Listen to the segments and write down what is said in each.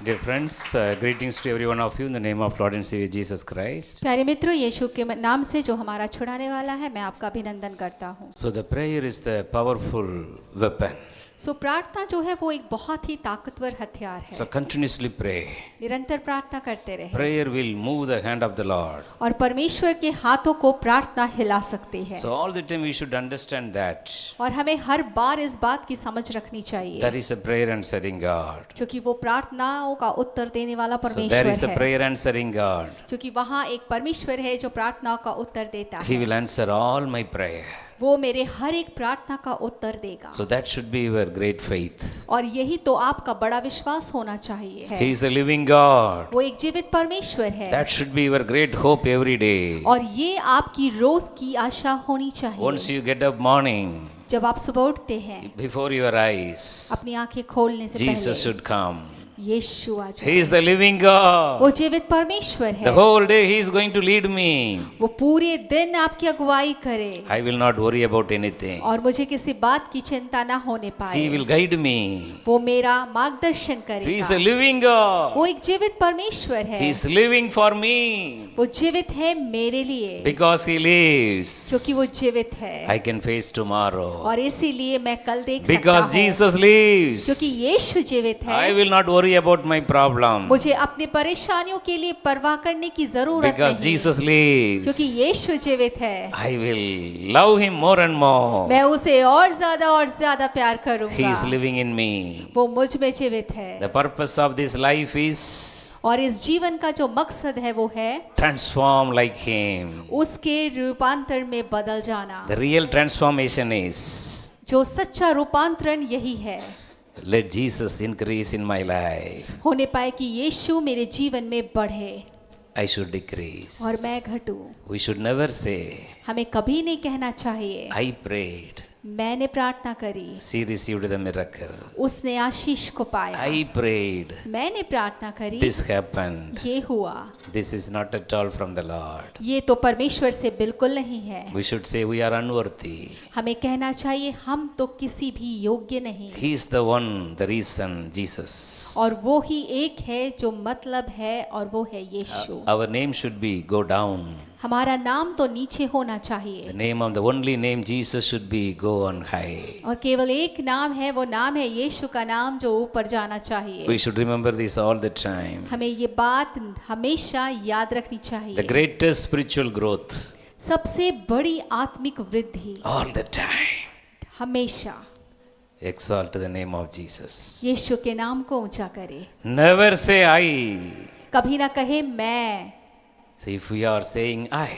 Dear friends, greetings to every one of you in the name of Lord and Savior Jesus Christ. प्यारे मित्रों, यीशु के नाम से जो हमारा छुड़ाने वाला है, मैं आपका अभिनंदन करता हूँ। So the prayer is the powerful weapon. सो प्रार्थना जो है वो एक बहुत ही ताकतवर हथियार है। So continuously pray. निरंतर प्रार्थना करते रहे Prayer will move the hand of the Lord. और परमेश्वर के हाथों को प्रार्थना हिला सकती है। So all the time we should understand that और हमें हर बार इस बात की समझ रखनी चाहिए there is a prayer answering God. क्योंकि वो प्रार्थनाओं का उत्तर देने वाला So परमेश्वर there is a है। prayer answering God. क्योंकि वहाँ एक परमेश्वर है जो प्रार्थनाओं का उत्तर देता He है। will answer all my prayer. वो मेरे हर एक प्रार्थना का उत्तर देगा। So that should be your great faith. और यही तो आपका बड़ा विश्वास होना चाहिए He है। is a living God. वो एक जीवित परमेश्वर है। That should be your great hope every day. और ये आपकी रोज की आशा होनी चाहिए। Once you get up morning, जब आप सुबह उठते हैं, before your eyes, अपनी आंखें खोलने से Jesus पहले should come. Yeshu uh He जाए। is the living God. वो जीवित परमेश्वर The है। whole day He is going to lead me. वो पूरे दिन आपकी अगुवाई करे I will not worry about anything. और मुझे किसी बात की चिंता ना होने He पाए। will guide me. वो मेरा मार्गदर्शन He is a करेगा। living God. वो एक जीवित परमेश्वर है। He is living for me. वो जीवित है मेरे लिए Because He lives, क्योंकि वो जीवित है। I can face tomorrow. और इसीलिए मैं कल देख सकता Because हूँ Jesus lives, क्योंकि यीशु जीवित I है। will not worry about my problem. मुझे अपनी परेशानियों के लिए परवाह करने की जरूरत Because नहीं Jesus क्योंकि lives, यीशु जीवित है। I will love Him more and more. मैं उसे और ज्यादा प्यार He करूंगा। is living in me. वो मुझ में जीवित है। The purpose of this life is और इस जीवन का जो मकसद है वो है transform like Him. उसके रूपांतर में बदल जाना। The real transformation is जो सच्चा रूपांतरण यही है। let Jesus increase in my life. होने पाए कि यीशु मेरे जीवन में बढ़े I should decrease. और मैं घटूं। We should never say, हमें कभी नहीं कहना चाहिए I prayed. मैंने प्रार्थना करी, She received the miracle. उसने आशीष को पाया। I prayed. मैंने प्रार्थना करी, This happened. ये हुआ। This is not at all from the Lord. ये तो परमेश्वर से बिल्कुल नहीं है। We should say we are unworthy. हमें कहना चाहिए हम तो किसी भी योग्य नहीं। He is the one, the reason, Jesus. और वो ही एक है जो मतलब है और वो है यीशु। Our name should be go down. हमारा नाम तो नीचे होना The चाहिए name of the only name Jesus should be go on high. और केवल एक नाम है, वो नाम है यीशु का नाम जो ऊपर जाना चाहिए। We should remember this all the time. हमें ये बात हमेशा याद रखनी The चाहिए। greatest spiritual growth सबसे बड़ी आत्मिक वृद्धि all the time. हमेशा Exalt the name of Jesus. यीशु के नाम को ऊंचा करे। Never say I. कभी ना कहे मैं, So if we are saying I,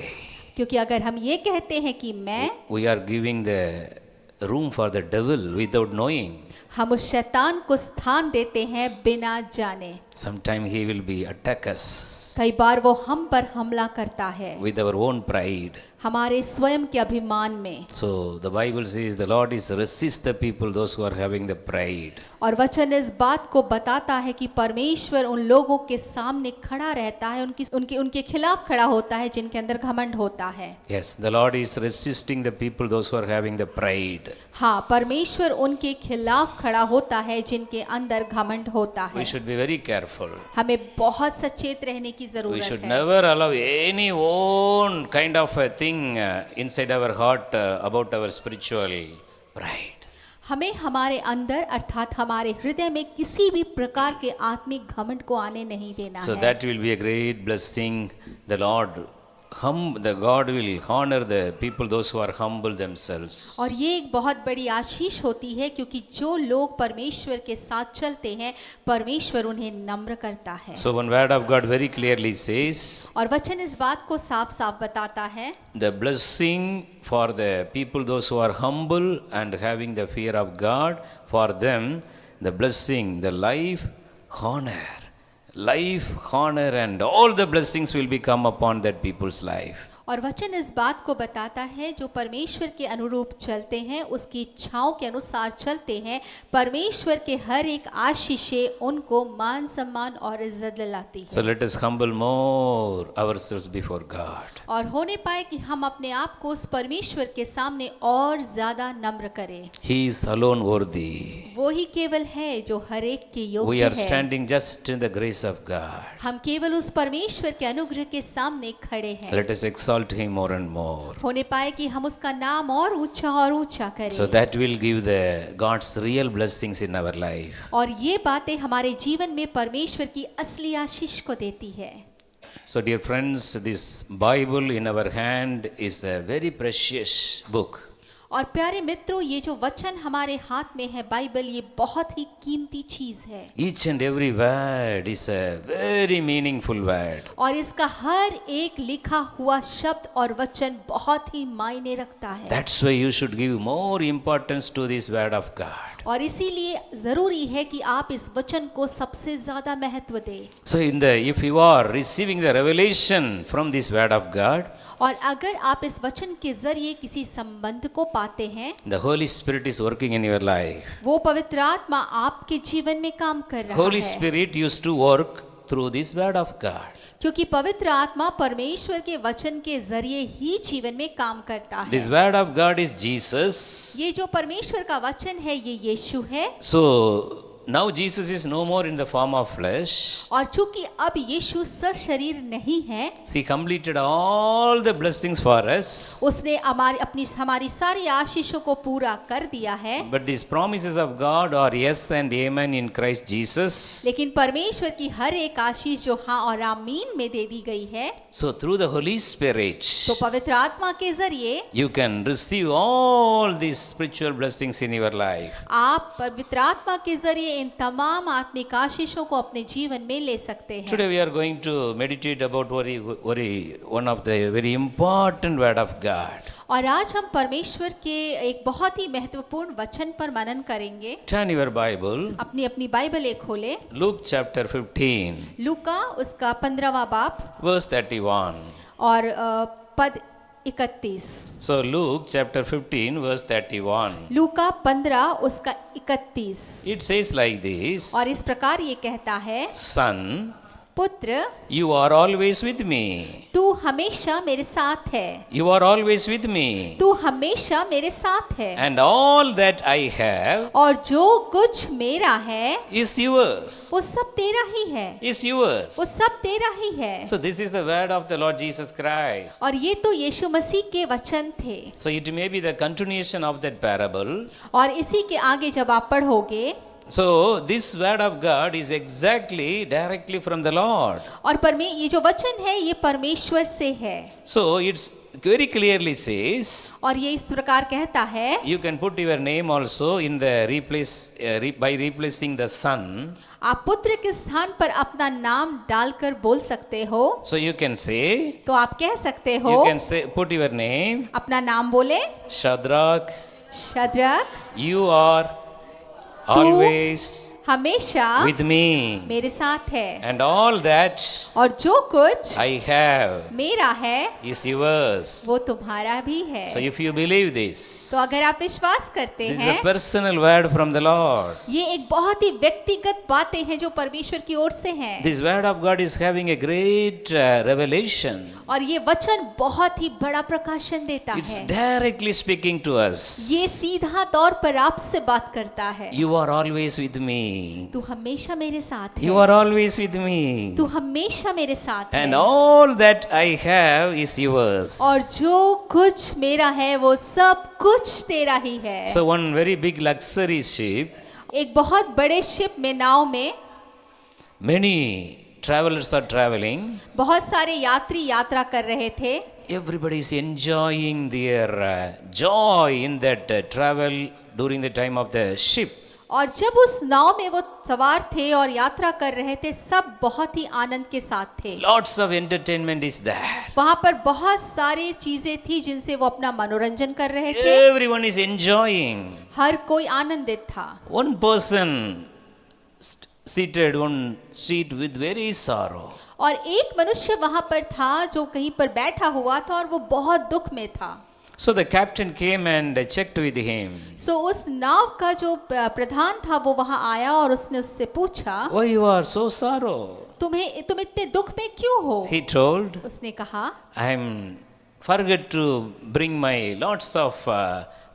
क्योंकि अगर हम ये कहते हैं कि मैं, we are giving the room for the devil without knowing. हम उस शैतान को स्थान देते हैं बिना जाने। Sometime he will be attack us कई बार वो हम पर हमला करता है with our own pride. हमारे स्वयं के अभिमान में। So the Bible says the Lord is resist the people, those who are having the pride. और वचन इस बात को बताता है कि परमेश्वर उन लोगों के सामने खड़ा रहता है, उनके खिलाफ खड़ा होता है जिनके अंदर घमंड होता है। Yes, the Lord is resisting the people, those who are having the pride. हाँ, परमेश्वर उनके खिलाफ खड़ा होता है जिनके अंदर घमंड होता है। We should be very careful. हमें बहुत सचेत रहने की We जरूरत should है। never allow any own kind of a thing inside our heart about our spiritual pride. हमें हमारे अंदर अर्थात हमारे हृदय में किसी भी प्रकार के आत्मिक घमंड को आने नहीं देना So है। that will be a great blessing. The Lord, the God will honor the people, those who are humble themselves. और ये एक बहुत बड़ी आशीष होती है क्योंकि जो लोग परमेश्वर के साथ चलते हैं परमेश्वर उन्हें नम्र करता है। So one word of God very clearly says, और वचन इस बात को साफ साफ बताता है, the blessing for the people, those who are humble and having the fear of God, for them the blessing, the life, honor, and all the blessings will be come upon that people's life. और वचन इस बात को बताता है, जो परमेश्वर के अनुरूप चलते हैं, उसकी इच्छाओं के अनुसार चलते हैं, परमेश्वर के हर एक आशीषें उनको मान सम्मान और इज्जत दिलाती So है। let us humble more ourselves before God. और होने पाए कि हम अपने आप को उस परमेश्वर के सामने और ज्यादा नम्र करें। He is alone worthy. वो ही केवल है जो हर एक के We योग्य are है। standing just in the grace of God. हम केवल उस परमेश्वर के अनुग्रह के सामने खड़े हैं। Let us exalt Him more and more. होने पाए कि हम उसका नाम और ऊंचा करें। So that will give the God's real blessings in our life. और ये बातें हमारे जीवन में परमेश्वर की असली आशीष को देती है। So dear friends, this Bible in our hand is a very precious book. और प्यारे मित्रों, ये जो वचन हमारे हाथ में है बाइबल, ये बहुत ही कीमती चीज है। Each and every word is a very meaningful word. और इसका हर एक लिखा हुआ शब्द और वचन बहुत ही मायने रखता है। That's why you should give more importance to this word of God. और इसीलिए जरूरी है कि आप इस वचन को सबसे ज्यादा महत्व दें। So if you are receiving the revelation from this word of God, और अगर आप इस वचन के जरिए किसी संबंध को पाते हैं, the Holy Spirit is working in your life. वो पवित्र आत्मा आपके जीवन में काम कर रहा Holy है। Spirit used to work through this word of God. क्योंकि पवित्र आत्मा परमेश्वर के वचन के जरिए ही जीवन में काम करता है। This word of God is Jesus. ये जो परमेश्वर का वचन है, ये यीशु है। So now Jesus is no more in the form of flesh. और चूंकि अब यीशु सशरीर नहीं है, He completed all the blessings for us. उसने हमारी सारी आशीषों को पूरा कर दिया है। But these promises of God are yes and amen in Christ Jesus. लेकिन परमेश्वर की हर एक आशीष जो हाँ और आमीन में दे दी गई है, So through the Holy Spirit, तो पवित्र आत्मा के जरिए you can receive all these spiritual blessings in your life. आप पवित्र आत्मा के जरिए इन तमाम आत्मिक आशीषों को अपने जीवन में ले सकते हैं। Today we are going to meditate about one of the very important word of God. और आज हम परमेश्वर के एक बहुत ही महत्वपूर्ण वचन पर मनन करेंगे। Turn your Bible, अपनी अपनी बाइबल एक खोले, Luke chapter 15, लूका उसका 15वां बाब verse 31. और पद 31। So Luke chapter 15, verse 31. लूका 15 उसका 31। It says like this, और इस प्रकार ये कहता है, Son, पुत्र you are always with me. तू हमेशा मेरे साथ है। You are always with me. तू हमेशा मेरे साथ है। And all that I have और जो कुछ मेरा है, is yours. वो सब तेरा ही है। Is yours. वो सब तेरा ही है। So this is the word of the Lord Jesus Christ. और ये तो यीशु मसीह के वचन थे। So it may be the continuation of that parable. और इसी के आगे जब आप पढ़ोगे, So this word of God is exactly directly from the Lord. और ये जो वचन है ये परमेश्वर से है। So it's very clearly says, और ये इस प्रकार कहता है, you can put your name also in the by replacing the son. आप पुत्र के स्थान पर अपना नाम डालकर बोल सकते हो। So you can say, तो आप कह सकते हो, you can say, put your name, अपना नाम बोले, Shadrach, Shadrach, you are always हमेशा with me. मेरे साथ है। And all that और जो कुछ I have मेरा है, is yours. वो तुम्हारा भी है। So if you believe this, तो अगर आप विश्वास करते this is हैं, a personal word from the Lord. ये एक बहुत ही व्यक्तिगत बातें हैं जो परमेश्वर की ओर से हैं। This word of God is having a great revelation. और ये वचन बहुत ही बड़ा प्रकाशन देता It's है। directly speaking to us. ये सीधा तौर पर आपसे बात करता है। You are always with me. तू हमेशा मेरे साथ You है। are always with me. तू हमेशा मेरे साथ And है। all that I have is yours. और जो कुछ मेरा है वो सब कुछ तेरा ही है। So one very big luxury ship, एक बहुत बड़े शिप में, नाव में many travelers are traveling. बहुत सारे यात्री यात्रा कर रहे थे। Everybody is enjoying their joy in that travel during the time of the ship. और जब उस नाव में वो सवार थे और यात्रा कर रहे थे, सब बहुत ही आनंद के साथ थे। Lots of entertainment is there. वहाँ पर बहुत सारी चीजें थी जिनसे वो अपना मनोरंजन कर रहे थे। Everyone is enjoying. हर कोई आनंदित था। One person seated on seat with very sorrow. और एक मनुष्य वहां पर था जो कहीं पर बैठा हुआ था और वो बहुत दुख में था। So the captain came and checked with him. सो उस नाव का जो प्रधान था वो वहां आया और उसने उससे पूछा, Why you are so sorrow? तुम इतने दुख में क्यों हो? He told, उसने कहा, I am forget to bring my lots of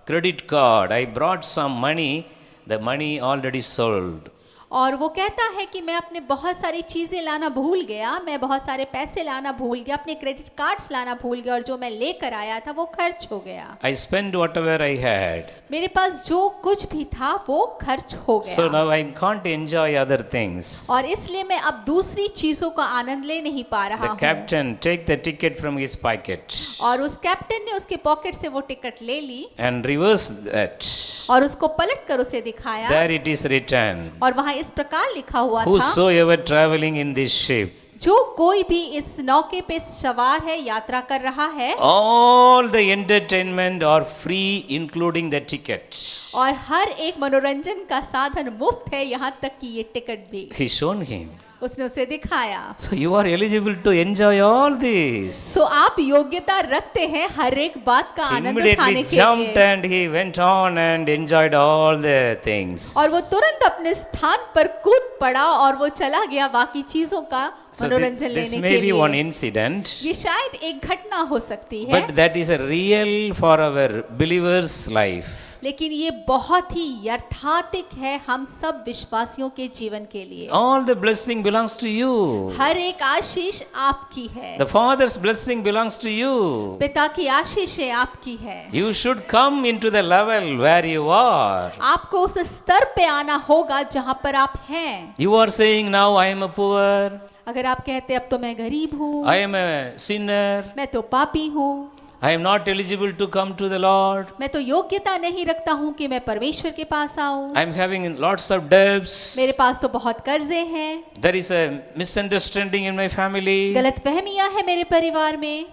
credit card. I brought some money. The money already sold. और वो कहता है कि मैं अपने बहुत सारी चीजें लाना भूल गया, मैं बहुत सारे पैसे लाना भूल गया, अपने क्रेडिट कार्ड्स लाना भूल गया और जो मैं लेकर आया था वो खर्च हो गया। I spent whatever I had. मेरे पास जो कुछ भी था वो खर्च हो So गया now I can't enjoy other things. और इसलिए मैं अब दूसरी चीजों का आनंद ले नहीं पा रहा The हूँ। captain take the ticket from his pocket और उस कैप्टन ने उसके पॉकेट से वो टिकट ले ली and reverse that. और उसको पलट कर उसे दिखाया There it is written, और वहां इस प्रकार लिखा हुआ था, whosoever traveling in this ship, जो कोई भी इस नौके पे सवार है, यात्रा कर रहा है, all the entertainment are free including the ticket. और हर एक मनोरंजन का साधन मुफ्त है, यहाँ तक कि ये टिकट भी। He shown him. उसने उसे दिखाया। So you are eligible to enjoy all this. सो आप योग्यता रखते हैं हर एक बात का He आनंद उठाने immediately के jumped लिए। and he went on and enjoyed all the things. और वो तुरंत अपने स्थान पर कूद पड़ा और वो चला गया बाकी चीजों का So मनोरंजन this लेने may के be one लिए। incident, ये शायद एक घटना हो सकती है, but that is a real for our believers' life. लेकिन ये बहुत ही यथार्थिक है हम सब विश्वासियों के जीवन के लिए। All the blessing belongs to you. हर एक आशीष आपकी है, The Father's blessing belongs to you. पिता की आशीषें आपकी है। You should come into the level where you are. आपको उस स्तर पे आना होगा जहां पर आप हैं। You are saying now I am a poor, अगर आप कहते अब तो मैं गरीब हूँ, I am a sinner, मैं तो पापी हूँ, I am not eligible to come to the Lord, मैं तो योग्यता नहीं रखता हूँ कि मैं परमेश्वर के पास आऊँ, I am having lots of debts, मेरे पास तो बहुत कर्जे हैं, there is a misunderstanding in my family. गलतफहमियां हैं मेरे परिवार में।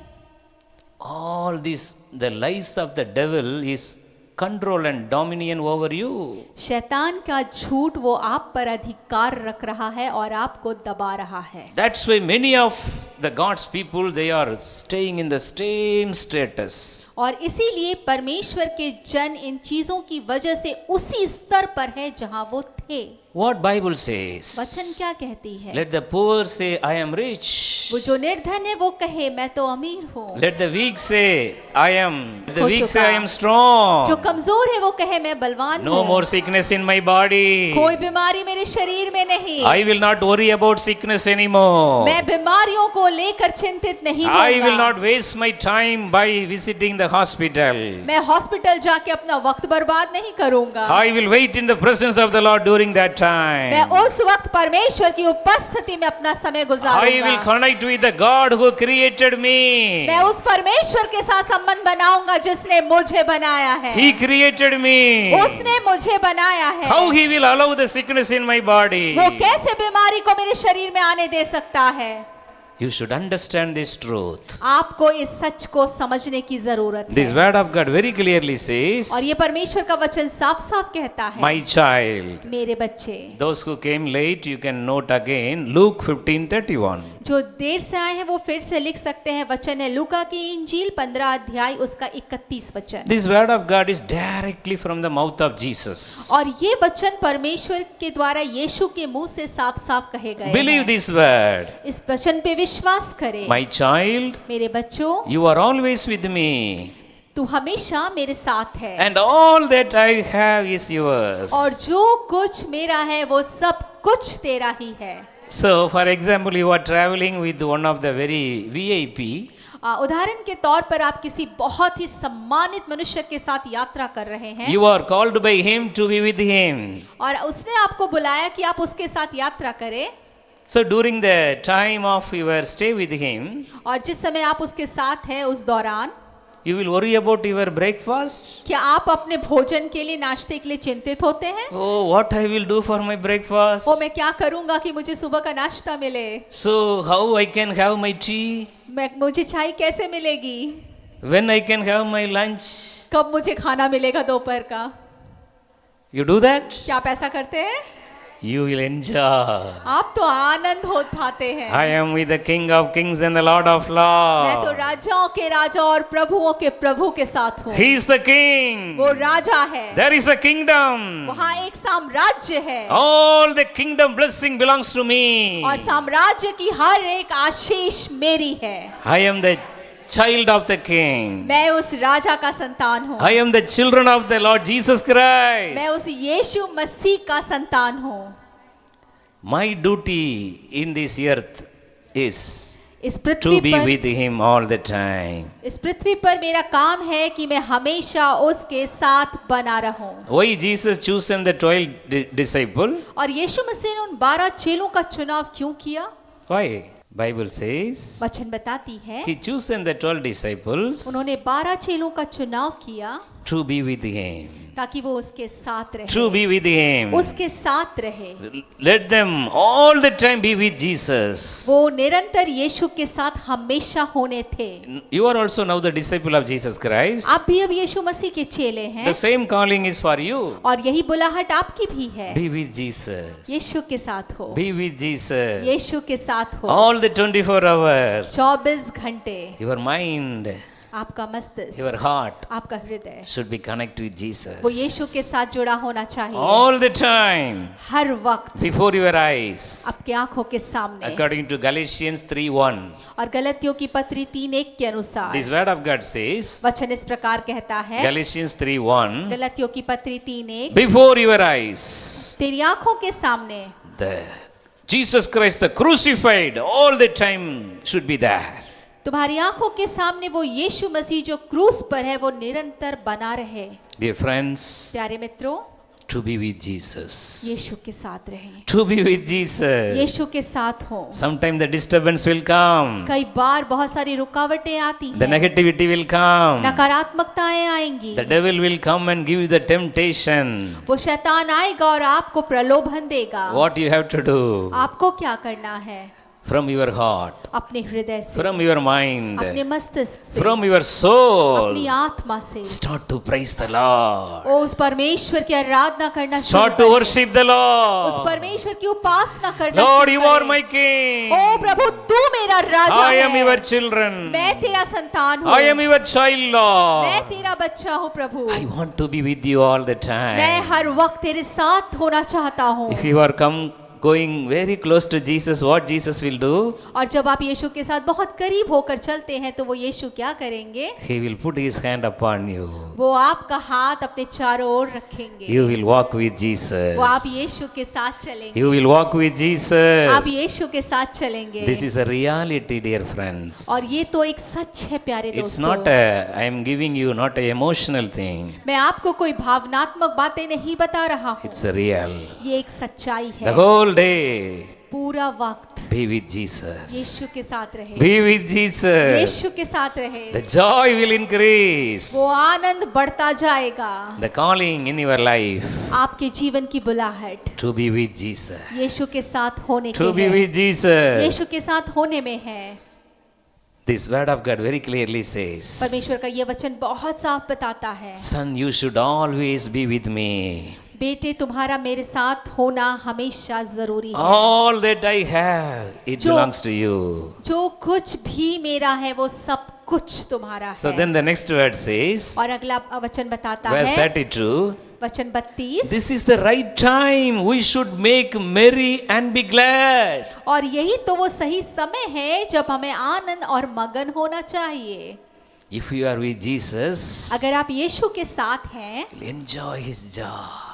All this, the lies of the devil is control and dominion over you. शैतान का झूठ वो आप पर अधिकार रख रहा है और आपको दबा रहा है। That's why many of the God's people, they are staying in the same status. और इसीलिए परमेश्वर के जन इन चीजों की वजह से उसी स्तर पर है जहां वो थे। What Bible says? वचन क्या कहती है? Let the poor say, I am rich. वो जो निर्धन है वो कहे मैं तो अमीर हूँ। Let the weak say, I am. The हो weak say, चुका। I am strong. जो कमजोर है वो कहे मैं बलवान No हूँ। more sickness in my body. कोई बीमारी मेरे शरीर में नहीं। I will not worry about sickness anymore. मैं बीमारियों को लेकर चिंतित नहीं I will होऊंगा। not waste my time by visiting the hospital. मैं हॉस्पिटल जाके अपना वक्त बर्बाद नहीं करूंगा। I will wait in the presence of the Lord during that मैं time. उस वक्त परमेश्वर की उपस्थिति में अपना समय I will गुजारूंगा। connect with the God who created me. मैं उस परमेश्वर के साथ संबंध बनाऊंगा जिसने मुझे बनाया है। He created me. उसने मुझे बनाया है। How he will allow the sickness in my body? वो कैसे बीमारी को मेरे शरीर में आने दे सकता है? You should understand this truth. आपको इस सच को समझने की जरूरत This है। word of God very clearly says, और ये परमेश्वर का वचन साफ साफ कहता है, my child. मेरे बच्चे। Those who came late, you can note again Luke 15:31. जो देर से आए हैं वो फिर से लिख सकते हैं। वचन है लूका की इंजील 15 अध्याय उसका 31 वचन। This word of God is directly from the mouth of Jesus. और ये वचन परमेश्वर के द्वारा यीशु के मुंह से साफ साफ कहे गए Believe हैं। this word. इस वचन पे विश्वास करें। My child, मेरे बच्चों, you are always with me, तू हमेशा मेरे साथ है and all that I have is yours. और जो कुछ मेरा है वो सब कुछ तेरा ही है। So, for example, you are traveling with one of the very VIP. उदाहरण के तौर पर आप किसी बहुत ही सम्मानित मनुष्य के साथ यात्रा कर रहे हैं। You are called by him to be with him. और उसने आपको बुलाया कि आप उसके साथ यात्रा करें। So, during the time of your stay with him, और जिस समय आप उसके साथ हैं उस दौरान you will worry about your breakfast. क्या आप अपने भोजन के लिए, नाश्ते के लिए चिंतित होते हैं? Oh, what I will do for my breakfast? ओ मैं क्या करूंगा कि मुझे सुबह का नाश्ता मिले? So, how I can have my tea? मुझे चाय कैसे मिलेगी? When I can have my lunch? कब मुझे खाना मिलेगा दोपहर का? You do that? क्या आप ऐसा करते हैं? You will enjoy. आप तो आनंद उठाते हैं। I am with the King of Kings and the Lord of मैं तो Lords. राजाओं के राजा और प्रभुओं के प्रभु के साथ हूँ। He is the King. वो राजा है। There is a kingdom. वहाँ एक साम्राज्य है All the kingdom blessing belongs to me. और साम्राज्य की हर एक आशीष मेरी है। I am the child of the King. मैं उस राजा का संतान हूँ। I am the children of the Lord Jesus Christ. मैं उस यीशु मसीह का संतान हूँ। My duty in this earth is इस to पृथ्वी be पर with Him all the time. इस पृथ्वी पर मेरा काम है कि मैं हमेशा उसके साथ बना रहूं। Why Jesus chosen the 12 disciple? और यीशु मसीह ने उन 12 चेलों का चुनाव क्यों किया? Why? Bible says वचन बताती है He chosen the 12 disciples उन्होंने 12 चेलों का चुनाव किया to be with Him. ताकि वो उसके साथ रहे, To be with Him. उसके साथ रहे। Let them all the time be with Jesus. वो निरंतर यीशु के साथ हमेशा होने थे। You are also now the disciple of Jesus Christ. आप भी अब यीशु मसीह के चेले हैं The same calling is for you. और यही बुलाहट आपकी भी है। Be with Jesus. यीशु के साथ हो, Be with Jesus. यीशु के साथ हो। All the 24 hours. 24 घंटे Your mind, आपका मस्तिष्क, your heart आपका हृदय should be connected with Jesus. वो यीशु के साथ जुड़ा होना चाहिए All the time हर वक्त before your eyes. आपकी आंखों के सामने। According to Galatians 3:1. और गलतियों की पत्री 3:1 के अनुसार This word of God says, वचन इस प्रकार कहता है, Galatians 3:1. गलतियों की पत्री 3:1, Before your eyes, तेरी आंखों के सामने the Jesus Christ, the crucified, all the time should be there. तुम्हारी आंखों के सामने वो यीशु मसीह जो क्रूस पर है वो निरंतर बना रहे। Dear friends, प्यारे मित्रों, to be with Jesus. यीशु के साथ रहें, To be with Jesus. यीशु के साथ हो। Sometime the disturbance will come. कई बार बहुत सारी रुकावटें आती The हैं, negativity will come. नकारात्मकताएं आएंगी, The devil will come and give you the temptation. वो शैतान आएगा और आपको प्रलोभन देगा। What you have to do? आपको क्या करना है? From your heart, अपने हृदय से, from your mind, अपने मस्तिष्क से, from your soul, अपनी आत्मा से start to praise the Lord. ओ उस परमेश्वर की आराधना करना शुरू Start to करें। worship the उस Lord. परमेश्वर की उपासना करना Lord, शुरू you are करें। my king. ओ प्रभु तू मेरा राजा I am है, your children. मैं तेरा संतान हूँ, I am your child, मैं Lord. तेरा बच्चा हूँ प्रभु, I want to be with you all the मैं time. हर वक्त तेरे साथ होना चाहता हूँ। If you are going very close to Jesus, what Jesus will do? और जब आप यीशु के साथ बहुत करीब होकर चलते हैं तो वो यीशु क्या करेंगे? He will put his hand upon you. वो आपका हाथ अपने चारों ओर रखेंगे, You will walk with वो आप Jesus. यीशु के साथ चलेंगे, You will walk with आप Jesus. यीशु के साथ चलेंगे। This is a reality, dear friends. और ये तो एक सच है प्यारे It's दोस्तों। not I am giving you not a emotional thing. मैं आपको कोई भावनात्मक बातें नहीं बता रहा हूँ, It's a real. ये एक सच्चाई The है। whole day, पूरा वक्त be with Jesus. यीशु के साथ रहे, Be with Jesus. यीशु के साथ रहे, The joy will increase. वो आनंद बढ़ता जाएगा। The calling in your life आपके जीवन की बुलाहट to be with Jesus. यीशु के साथ होने To की be है, with Jesus. यीशु के साथ होने में है। This word of God very clearly says, परमेश्वर का ये वचन बहुत साफ बताता है, Son, you should always be with me. बेटे तुम्हारा मेरे साथ होना हमेशा जरूरी है। All that I have, it जो- belongs to you. जो कुछ भी मेरा है वो सब कुछ तुम्हारा So है। then the next word says, और अगला वचन बताता verse है, 32, वचन 32, this is the right time. We should make merry and be glad. और यही तो वो सही समय है जब हमें आनंद और मगन होना चाहिए। If you are with Jesus, अगर आप यीशु के साथ हैं, you'll enjoy his joy.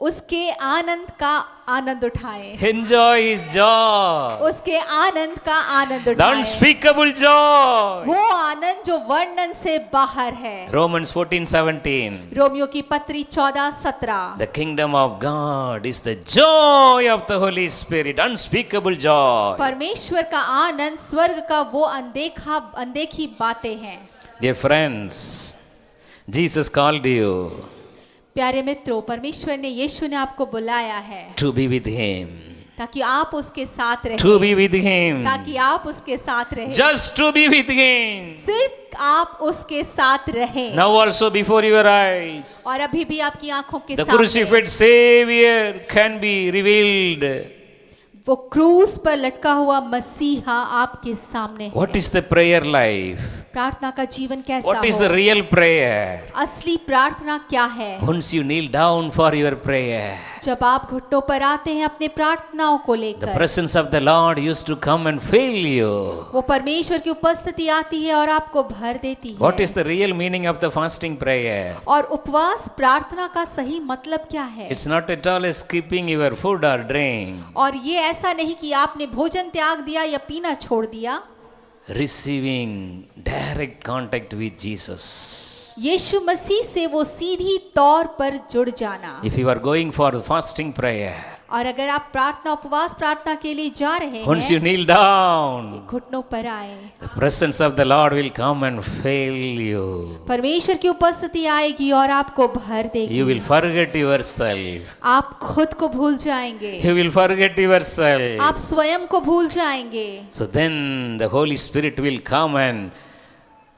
उसके आनंद का आनंद उठाएं, Enjoy his joy. उसके आनंद का आनंद The उठाएं, unspeakable joy. वो आनंद जो वर्णन से बाहर है। Romans 14:17. रोमियो की पत्री 14:17, The kingdom of God is the joy of the Holy Spirit, unspeakable joy. परमेश्वर का आनंद स्वर्ग का वो अनदेखी बातें हैं। Dear friends, Jesus called you प्यारे मित्रों, परमेश्वर ने यीशु ने आपको बुलाया है to be with him. ताकि आप उसके साथ रहें, to be with him, ताकि आप उसके साथ रहें, just to be with him. सिर्फ आप उसके साथ रहें। Now also before your eyes, और अभी भी आपकी आंखों के the सामने crucified Savior can be revealed. वो क्रूस पर लटका हुआ मसीहा आपके सामने है। What is the prayer life? प्रार्थना का जीवन कैसा What is हो? the real prayer? असली प्रार्थना क्या है? Once you kneel down for your prayer, जब आप घुटनों पर आते हैं अपने प्रार्थनाओं को the लेकर, presence of the Lord used to come and fill you. वो परमेश्वर की उपस्थिति आती है और आपको भर देती है। What is the real meaning of the fasting prayer? और उपवास प्रार्थना का सही मतलब क्या है? It's not at all skipping your food or drink. और ये ऐसा नहीं कि आपने भोजन त्याग दिया या पीना छोड़ दिया। Receiving direct contact with Jesus. यीशु मसीह से वो सीधी तौर पर जुड़ जाना। If you are going for the fasting prayer, और अगर आप प्रार्थना उपवास प्रार्थना के लिए जा रहे once you हैं, kneel down, घुटनों पर आए, the presence of the Lord will come and fill you. परमेश्वर की उपस्थिति आएगी और आपको भर देगी। You will forget yourself. आप खुद को भूल जाएंगे, You will forget yourself. आप स्वयं को भूल जाएंगे। So then the Holy Spirit will come and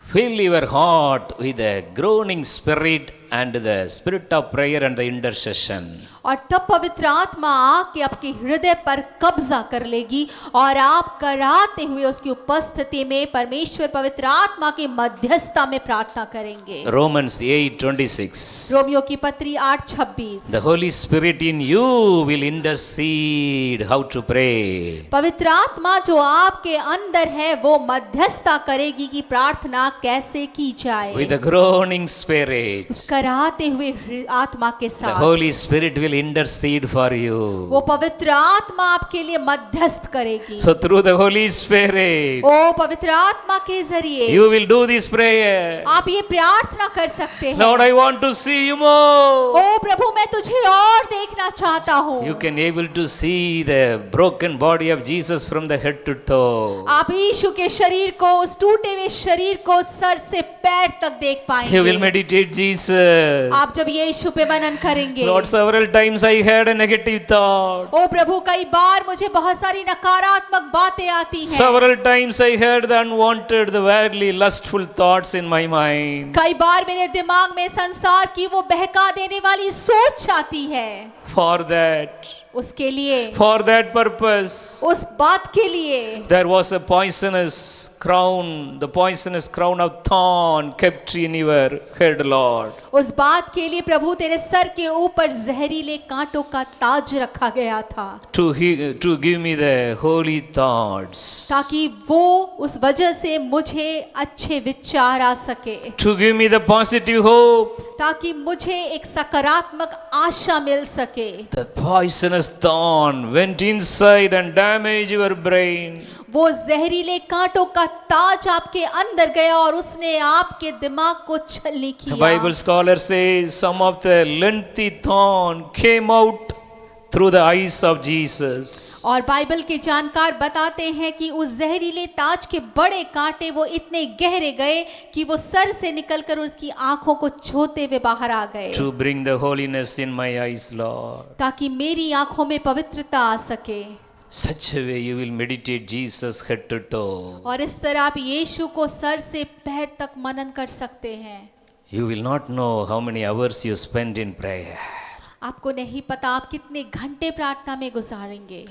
fill your heart with a groaning spirit and the spirit of prayer and the intercession. और तब पवित्र आत्मा आके आपके हृदय पर कब्जा कर लेगी और आप कराते हुए उसकी उपस्थिति में परमेश्वर पवित्र आत्मा की मध्यस्थता में प्रार्थना करेंगे। Romans 8:26. रोमियो की पत्री 8:26। The Holy Spirit in you will intercede how to pray. पवित्र आत्मा जो आपके अंदर है वो मध्यस्थता करेगी कि प्रार्थना कैसे की जाए। With a groaning spirit, उस कराते हुए आत्मा के the साथ Holy Spirit will intercede for you. वो पवित्र आत्मा आपके लिए मध्यस्थ करेगी। So through the Holy Spirit, ओ पवित्र आत्मा के जरिए you will do this prayer. आप ये प्रार्थना कर सकते हैं। Lord, I want to see you more. ओ प्रभु मैं तुझे और देखना चाहता हूँ। You can able to see the broken body of Jesus from the head to toe. आप यीशु के शरीर को, उस टूटे हुए शरीर को सर से पैर तक देख You will पाएंगे। meditate Jesus. आप जब यीशु पे मनन करेंगे। Lord, several times I had a negative thought. ओ प्रभु कई बार मुझे बहुत सारी नकारात्मक बातें आती हैं। Several times I had the unwanted, the worldly, lustful thoughts in my mind. कई बार मेरे दिमाग में संसार की वो बहका देने वाली सोच आती है। For that, उसके लिए, for that purpose, उस बात के लिए there was a poisonous crown, the poisonous crown of thorn kept in your head, Lord. उस बात के लिए प्रभु तेरे सर के ऊपर जहरीले कांटों का ताज रखा गया था To give me the holy thoughts. ताकि वो उस वजह से मुझे अच्छे विचार आ सके, To give me the positive hope. ताकि मुझे एक सकारात्मक आशा मिल सके। The poisonous thorn went inside and damaged your brain. वो जहरीले कांटों का ताज आपके अंदर गया और उसने आपके दिमाग को छलनी The किया। Bible scholar says some of the lengthy thorn came out through the eyes of Jesus. और बाइबल के जानकार बताते हैं कि उस जहरीले ताज के बड़े कांटे वो इतने गहरे गए कि वो सर से निकलकर उसकी आंखों को छूते हुए बाहर आ गए, To bring the holiness in my eyes, Lord. ताकि मेरी आंखों में पवित्रता आ सके। Such a way you will meditate Jesus head to toe. और इस तरह आप यीशु को सर से पैर तक मनन कर सकते हैं। You will not know how many hours you spend in prayer. आपको नहीं पता आप कितने घंटे प्रार्थना में गुजारेंगे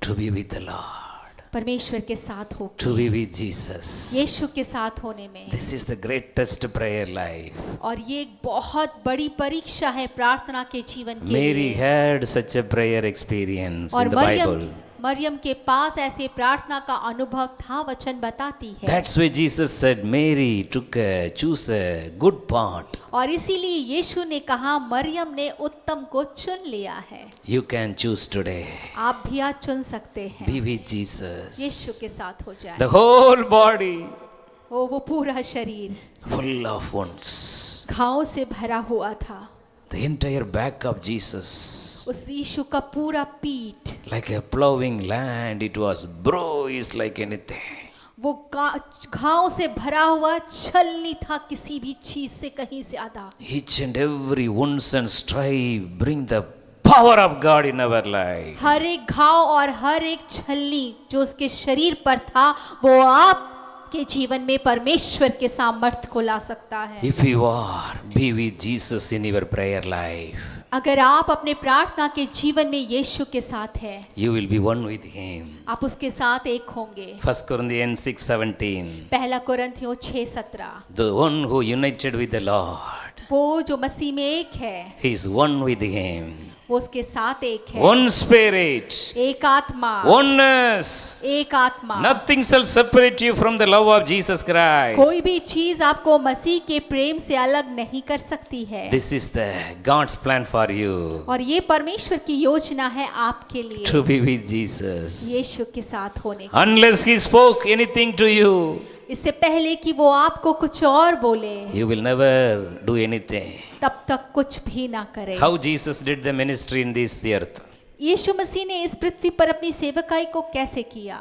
To be with the Lord. परमेश्वर के साथ हो, To be with Jesus. यीशु के साथ होने में। This is the greatest prayer life. और ये एक बहुत बड़ी परीक्षा है प्रार्थना के जीवन के Mary लिए। had such a prayer experience और in the Bible. मरियम के पास ऐसे प्रार्थना का अनुभव था, वचन बताती है। That's why Jesus said, Mary choose a good part. और इसीलिए यीशु ने कहा मरियम ने उत्तम को चुन लिया है। You can choose today. आप भी आज चुन सकते हैं। Be with Jesus. यीशु के साथ हो जाए। The whole body वो पूरा शरीर full of wounds. घावों से भरा हुआ था। The entire back of Jesus, उस यीशु का पूरा पीठ like a plowing land, it was bruised like anything. वो घाव से भरा हुआ छलनी था किसी भी चीज से कहीं ज्यादा। Each and every wounds and strife bring the power of God in our life. हर एक घाव और हर एक छलनी जो उसके शरीर पर था वो आपके जीवन में परमेश्वर के सामर्थ्य को ला सकता है। If you are, be with Jesus in your prayer life. अगर आप अपने प्रार्थना के जीवन में यीशु के साथ हैं, You will be one with Him. आप उसके साथ एक होंगे। 1 Corinthians 6:17. पहला कुरिन्थियों 6:17। The one who united with the Lord, वो जो मसीह में एक है, he is one with Him. वो उसके साथ एक है। One spirit, एक आत्मा, oneness. एक आत्मा। Nothing shall separate you from the love of Jesus Christ. कोई भी चीज आपको मसीह के प्रेम से अलग नहीं कर सकती है। This is the God's plan for you, और ये परमेश्वर की योजना है आपके लिए, to be with Jesus. यीशु के साथ होने की। Unless He spoke anything to you, इससे पहले कि वो आपको कुछ और बोले, you will never do anything. तब तक कुछ भी ना करे। How Jesus did the ministry in this earth. यीशु मसीह ने इस पृथ्वी पर अपनी सेवकाई को कैसे किया?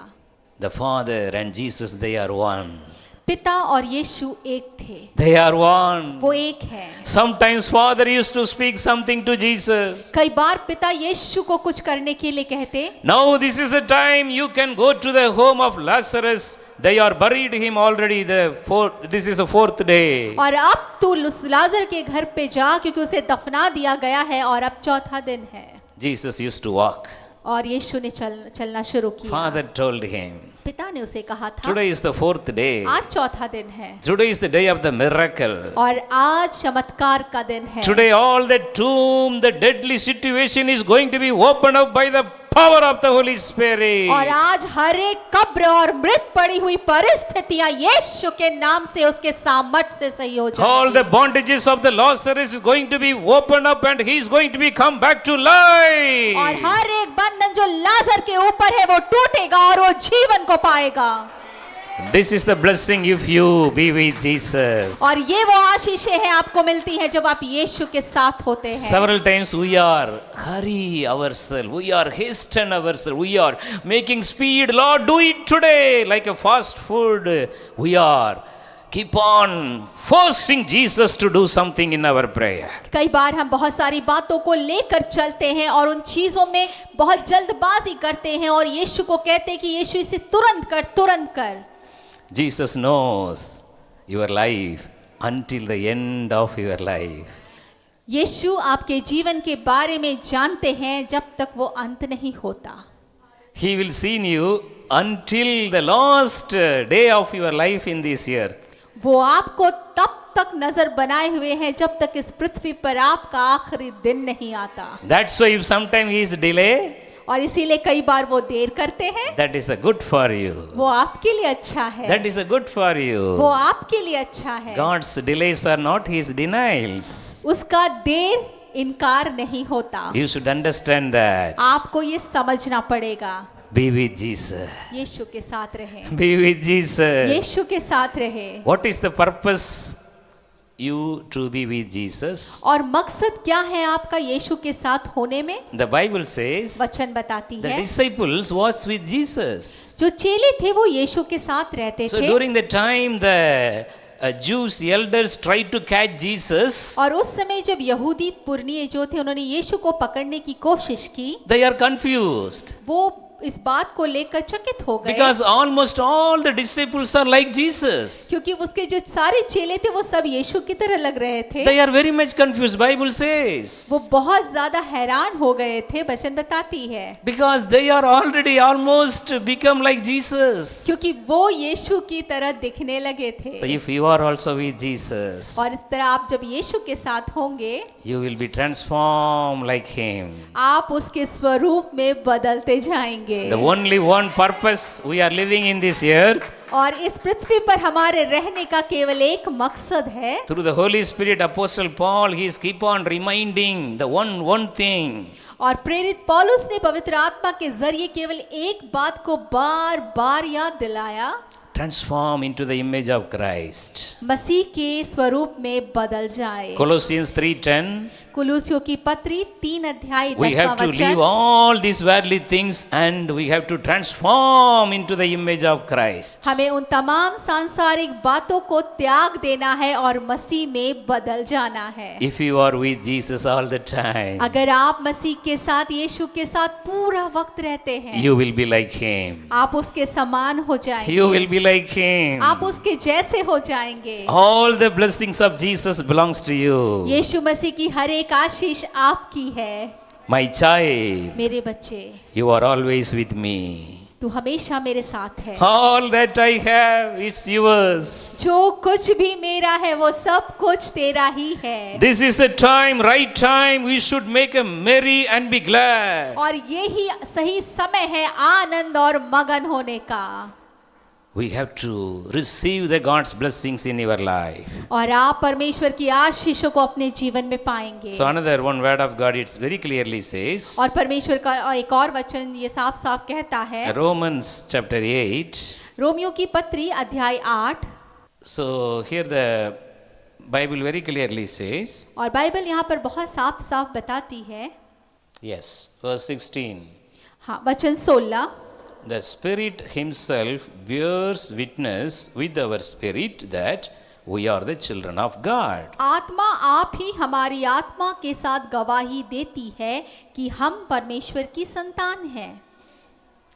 The Father and Jesus, they are one. पिता और यीशु एक थे, They are one. वो एक है। Sometimes Father used to speak something to Jesus. कई बार पिता यीशु को कुछ करने के लिए कहते, Now this is the time you can go to the home of Lazarus. They are buried him already. This is the 4th day. और अब तू लाजर के घर पे जा क्योंकि उसे दफना दिया गया है और अब चौथा दिन है। Jesus used to walk. और यीशु ने चलना शुरू किया। Father told him, पिता ने उसे कहा था, today is the 4th day. आज चौथा दिन है Today is the day of the miracle. और आज चमत्कार का दिन है। Today all the tomb, the deadly situation is going to be opened up by the power of the Holy Spirit. और आज हर एक कब्र और मृत पड़ी हुई परिस्थितियां यीशु के नाम से उसके सामर्थ्य से सही हो All the जाएंगी। bondages of the Lazarus is going to be opened up and he is going to be come back to life. और हर एक बंधन जो लाजर के ऊपर है वो टूटेगा और वो जीवन को पाएगा। This is the blessing if you be with Jesus. और ये वो आशीषें हैं आपको मिलती हैं जब आप यीशु के साथ होते हैं। Several times we are hurry ourselves, we are hasten ourselves, we are making speed. Lord, do it today like a fast food. We are keep on forcing Jesus to do something in our prayer. कई बार हम बहुत सारी बातों को लेकर चलते हैं और उन चीजों में बहुत जल्दबाजी करते हैं और यीशु को कहते हैं कि यीशु इसे तुरंत कर, तुरंत कर। Jesus knows your life until the end of your life. यीशु आपके जीवन के बारे में जानते हैं जब तक वो अंत नहीं होता। He will see you until the last day of your life in this earth. वो आपको तब तक नजर बनाए हुए हैं जब तक इस पृथ्वी पर आपका आखिरी दिन नहीं आता। That's why if sometime he is delay, और इसीलिए कई बार वो देर करते हैं, that is a good for you. वो आपके लिए अच्छा है। That is a good for वो you. आपके लिए अच्छा है। God's delays are not his denials. उसका देर इनकार नहीं होता। You should understand that. आपको ये समझना पड़ेगा। Be with Jesus. यीशु के साथ रहें। Be with Jesus. यीशु के साथ रहे। What is the purpose you to be with Jesus? और मकसद क्या है आपका यीशु के साथ होने में? The Bible says वचन बताती the है disciples was with Jesus. जो चेले थे वो यीशु के साथ रहते So थे। during the time the Jews elders tried to catch Jesus, और उस समय जब यहूदी पुरनिये जो थे उन्होंने यीशु को पकड़ने की कोशिश की, they are confused वो इस बात को लेकर चकित हो गए because almost all the disciples are like Jesus. क्योंकि उसके जो सारे चेले थे वो सब यीशु की तरह लग रहे थे। They are very much confused. Bible says वो बहुत ज्यादा हैरान हो गए थे, वचन बताती है, because they are already almost become like Jesus. क्योंकि वो यीशु की तरह दिखने लगे थे। So if you are also with Jesus, और इस तरह आप जब यीशु के साथ होंगे you will be transformed like him. आप उसके स्वरूप में बदलते जाएंगे। The only one purpose we are living in this earth, और इस पृथ्वी पर हमारे रहने का केवल एक मकसद है। through the Holy Spirit, Apostle Paul, he is keep on reminding the one thing. और प्रेरित पौलुस ने पवित्र आत्मा के जरिए केवल एक बात को बार बार याद दिलाया, transform into the image of Christ. मसीह के स्वरूप में बदल जाए। Colossians 3:10. कुलूसियों की पत्री 3 अध्याय We 10वां have to वचन। leave all these worldly things and we have to transform into the image of Christ. हमें उन तमाम सांसारिक बातों को त्याग देना है और मसीह में बदल जाना है। If you are with Jesus all the time, अगर आप मसीह के साथ, यीशु के साथ पूरा वक्त रहते हैं, you will be like him. आप उसके समान हो जाएंगे। You will be like him. आप उसके जैसे हो जाएंगे। All the blessings of Jesus belongs to you. यीशु मसीह की हर एक आशीष आपकी है। My child, मेरे बच्चे, you are always with me. तू हमेशा मेरे साथ है। All that I have, it's yours. जो कुछ भी मेरा है वो सब कुछ तेरा ही है। This is the time, right time, we should make a merry and be glad. और यही सही समय है आनंद और मगन होने का। We have to receive the God's blessings in your life. और आप परमेश्वर की आशीषों को अपने जीवन में पाएंगे। So another one word of God, it's very clearly says, और परमेश्वर का एक और वचन ये साफ साफ कहता है, Romans chapter 8. रोमियो की पत्री अध्याय 8। So here the Bible very clearly says, और बाइबल यहाँ पर बहुत साफ साफ बताती है। yes, verse 16. हाँ, वचन 16। The Spirit Himself bears witness with our spirit that we are the children of God. आत्मा आप ही हमारी आत्मा के साथ गवाही देती है कि हम परमेश्वर की संतान हैं।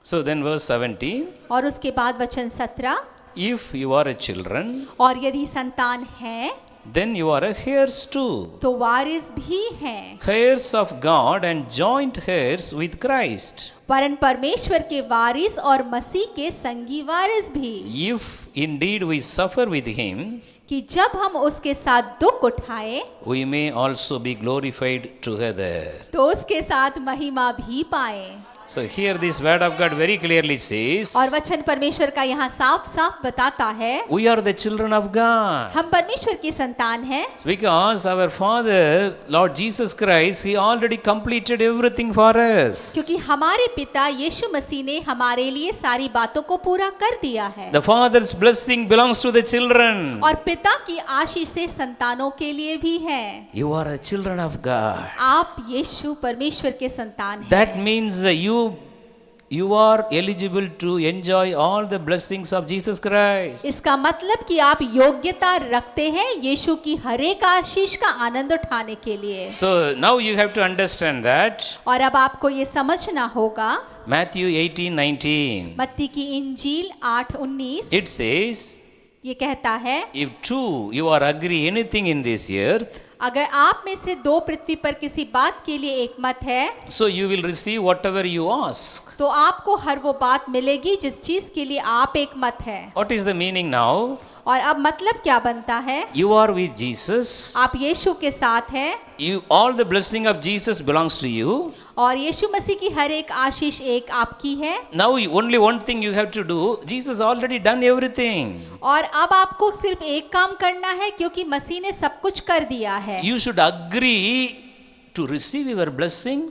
So then verse 17. और उसके बाद वचन 17। If you are a children, और यदि संतान है then you are a heirs too. तो वारिस भी हैं, Heirs of God and joint heirs with Christ. वरन परमेश्वर के वारिस और मसीह के संगी वारिस भी। If indeed we suffer with Him, कि जब हम उसके साथ दुख उठाए we may also be glorified together. तो उसके साथ महिमा भी पाए। So here this word of God very clearly says, और वचन परमेश्वर का यहाँ साफ साफ बताता है, we are the children of God. हम परमेश्वर की संतान हैं, Because our Father, Lord Jesus Christ, He already completed everything for us. क्योंकि हमारे पिता यीशु मसीह ने हमारे लिए सारी बातों को पूरा कर दिया है। The Father's blessing belongs to the children. और पिता की आशीष से संतानों के लिए भी है। You are the children of God. आप यीशु परमेश्वर के संतान हैं। That means you are eligible to enjoy all the blessings of Jesus Christ. इसका मतलब कि आप योग्यता रखते हैं यीशु की हर एक आशीष का आनंद उठाने के लिए। So now you have to understand that और अब आपको ये समझना होगा, Matthew 18:19. मत्ती की इंजील 8:19 It says, ये कहता है, if two you are agree anything in this earth, अगर आप में से दो पृथ्वी पर किसी बात के लिए एक मत है, so you will receive whatever you ask. तो आपको हर वो बात मिलेगी जिस चीज के लिए आप एक मत है। What is the meaning now? और अब मतलब क्या बनता है? You are with Jesus. आप यीशु के साथ हैं All the blessing of Jesus belongs to you. और यीशु मसीह की हर एक आशीष एक आपकी है। Now only one thing you have to do. Jesus already done everything. और अब आपको सिर्फ एक काम करना है क्योंकि मसीह ने सब कुछ कर दिया है। You should agree to receive your blessing.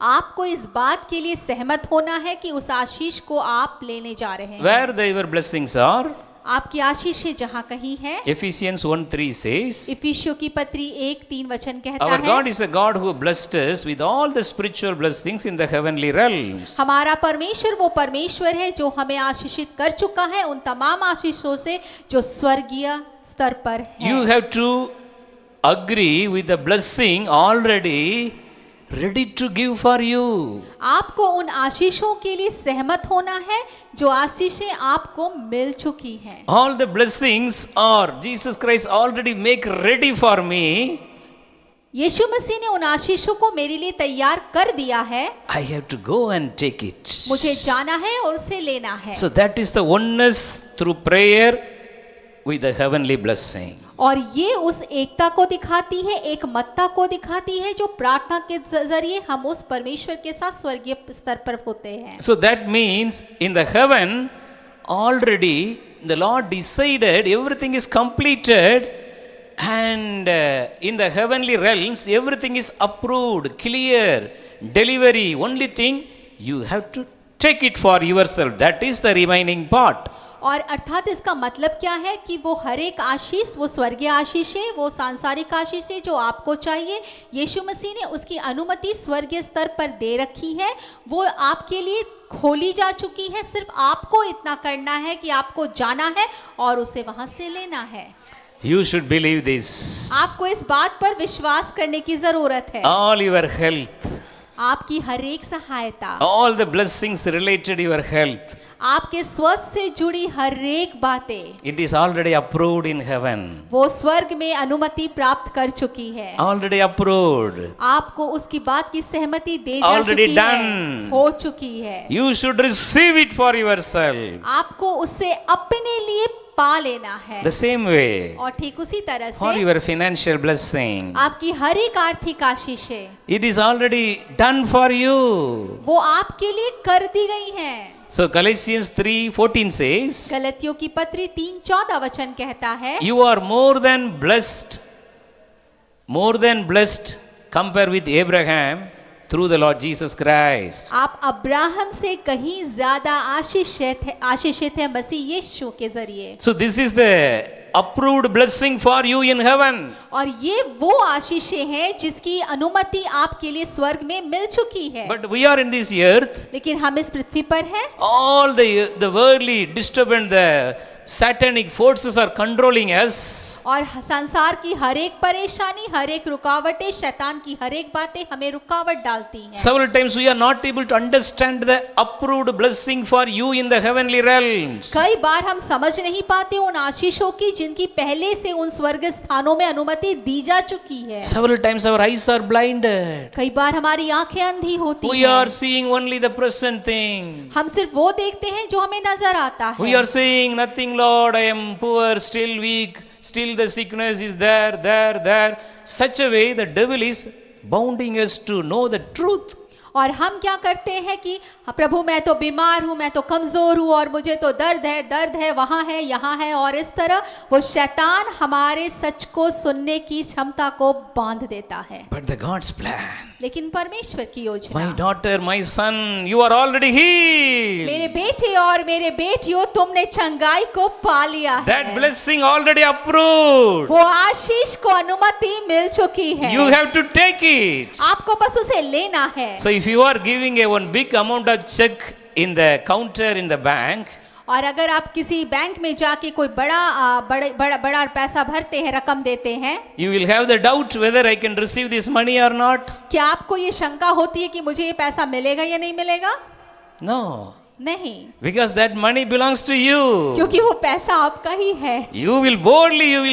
आपको इस बात के लिए सहमत होना है कि उस आशीष को आप लेने जा रहे हैं। Where your blessings are? आपकी आशीषें जहाँ कहीं है। Ephesians 1:3 says, इफिसियों की पत्री 1:3 वचन कहता our है, God is a God who blessed us with all the spiritual blessings in the heavenly realms. हमारा परमेश्वर वो परमेश्वर है जो हमें आशीषित कर चुका है उन तमाम आशीषों से जो स्वर्गीय स्तर पर है। You have to agree with the blessing already ready to give for you. आपको उन आशीषों के लिए सहमत होना है जो आशीषें आपको मिल चुकी हैं। All the blessings are Jesus Christ already make ready for me. यीशु मसीह ने उन आशीषों को मेरे लिए तैयार कर दिया है। I have to go and take it. मुझे जाना है और उसे लेना है। So that is the oneness through prayer with the heavenly blessing. और ये उस एकता को दिखाती है, एक मत्ता को दिखाती है जो प्रार्थना के जरिए हम उस परमेश्वर के साथ स्वर्गीय स्तर पर होते हैं। So that means in the heaven already the Lord decided everything is completed and in the heavenly realms everything is approved, clear, delivery. Only thing you have to take it for yourself. That is the remaining part. और अर्थात इसका मतलब क्या है कि वो हर एक आशीष, वो स्वर्गीय आशीष है, वो सांसारिक आशीष है जो आपको चाहिए, यीशु मसीह ने उसकी अनुमति स्वर्गीय स्तर पर दे रखी है, वो आपके लिए खोली जा चुकी है। सिर्फ आपको इतना करना है कि आपको जाना है और उसे वहां से लेना है। You should believe this. आपको इस बात पर विश्वास करने की जरूरत है। All your health, आपकी हर एक सहायता, all the blessings related to your health, आपके स्वास्थ्य से जुड़ी हर एक बातें, it is already approved in heaven. वो स्वर्ग में अनुमति प्राप्त कर चुकी है। Already approved. आपको उसकी बात की सहमति दे जा Already चुकी done. है, हो चुकी है। You should receive it for yourself. आपको उससे अपने लिए पा लेना है। The same way, और ठीक उसी तरह for से your financial blessing, आपकी हर एक आर्थिक आशीषें it is already done for you. वो आपके लिए कर दी गई हैं। So Galatians 3:14 says, गलतियों की पत्री 3:14 कहता है, you are more than blessed compared with Abraham through the Lord Jesus Christ. आप अब्राहम से कहीं ज्यादा आशीषित है मसीह यीशु के जरिए। So this is the approved blessing for you in heaven. और ये वो आशीषें हैं जिसकी अनुमति आपके लिए स्वर्ग में मिल चुकी है। But we are in this earth. लेकिन हम इस पृथ्वी पर हैं। All the worldly disturbance, the satanic forces are controlling us. और संसार की हर एक परेशानी, हर एक रुकावटें, शैतान की हर एक बातें हमें रुकावट डालती हैं। Several times we are not able to understand the approved blessing for you in the heavenly realms. कई बार हम समझ नहीं पाते उन आशीषों की जिनकी पहले से उन स्वर्ग स्थानों में अनुमति दी जा चुकी है। Several times our eyes are blinded. कई बार हमारी आंखें अंधी होती We हैं। are seeing only the present thing. हम सिर्फ वो देखते हैं जो हमें नजर आता है। We are saying nothing, Lord, I am poor, still weak, still the sickness is there. Such a way the devil is bounding us to know the truth. और हम क्या करते हैं कि प्रभु मैं तो बीमार हूँ, मैं तो कमजोर हूँ और मुझे तो दर्द है, वहाँ है, यहाँ है, और इस तरह वो शैतान हमारे सच को सुनने की क्षमता को बांध देता है। But the God's plan. लेकिन परमेश्वर की योजना, My daughter, my son, you are already healed. मेरे बेटे और मेरे बेटियों, तुमने चंगाई को पा लिया है। That blessing already approved. वो आशीष को अनुमति मिल चुकी है। You have to take it. आपको बस उसे लेना है। So if you are giving a one big amount of check in the counter in the bank, और अगर आप किसी बैंक में जाके कोई बड़ा पैसा भरते हैं, रकम देते हैं, you will have the doubt whether I can receive this money or not. क्या आपको ये शंका होती है कि मुझे ये पैसा मिलेगा या नहीं मिलेगा? No. नहीं, Because that money belongs to you. क्योंकि वो पैसा आपका ही है। You will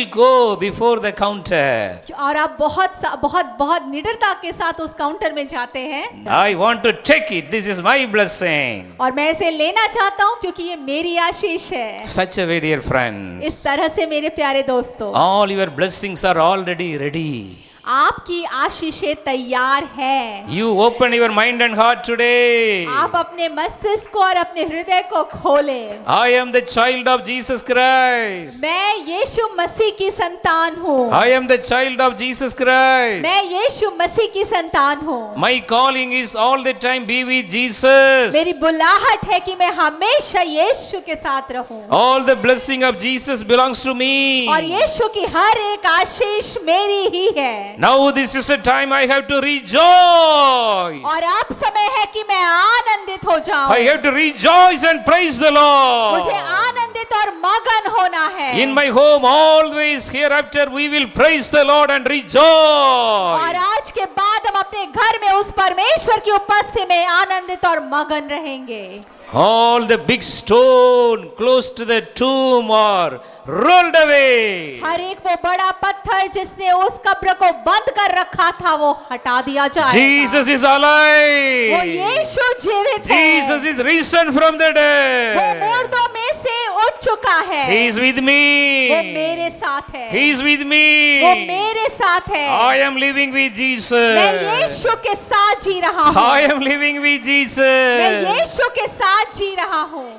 go before the counter. और आप बहुत निडरता के साथ उस काउंटर में जाते हैं। I want to take it. This is my blessing. और मैं इसे लेना चाहता हूँ क्योंकि ये मेरी आशीष है। Such a way, dear friends. इस तरह से मेरे प्यारे दोस्तों, All your blessings are already ready. आपकी आशीषें तैयार है। You open your mind and heart today. आप अपने मस्तिष्क को और अपने हृदय को खोलें। I am the child of Jesus Christ. मैं यीशु मसीह की संतान हूँ। I am the child of Jesus Christ. मैं यीशु मसीह की संतान हूँ। My calling is all the time be with Jesus. मेरी बुलाहट है कि मैं हमेशा यीशु के साथ रहूं। All the blessing of Jesus belongs to me. और यीशु की हर एक आशीष मेरी ही है। Now this is the time I have to rejoice. और अब समय है कि मैं आनंदित हो जाऊं। I have to rejoice and praise the Lord. मुझे आनंदित और मगन होना है। In my home always hereafter we will praise the Lord and और rejoice. आज के बाद हम अपने घर में उस परमेश्वर की उपस्थिति में आनंदित और मगन रहेंगे। All the big stone close to the tomb are rolled away. हर एक वो बड़ा पत्थर जिसने उस कब्र को बंद कर रखा था वो हटा दिया जाएगा। Jesus is वो alive. यीशु जीवित है। Jesus is risen from the वो dead. मुर्दों में से उठ चुका है। He is with वो me. मेरे साथ है। He is with वो me. मेरे साथ है। I am living with मैं Jesus. यीशु के साथ जी रहा हूँ। I am living with मैं Jesus. यीशु के साथ जी रहा हूँ।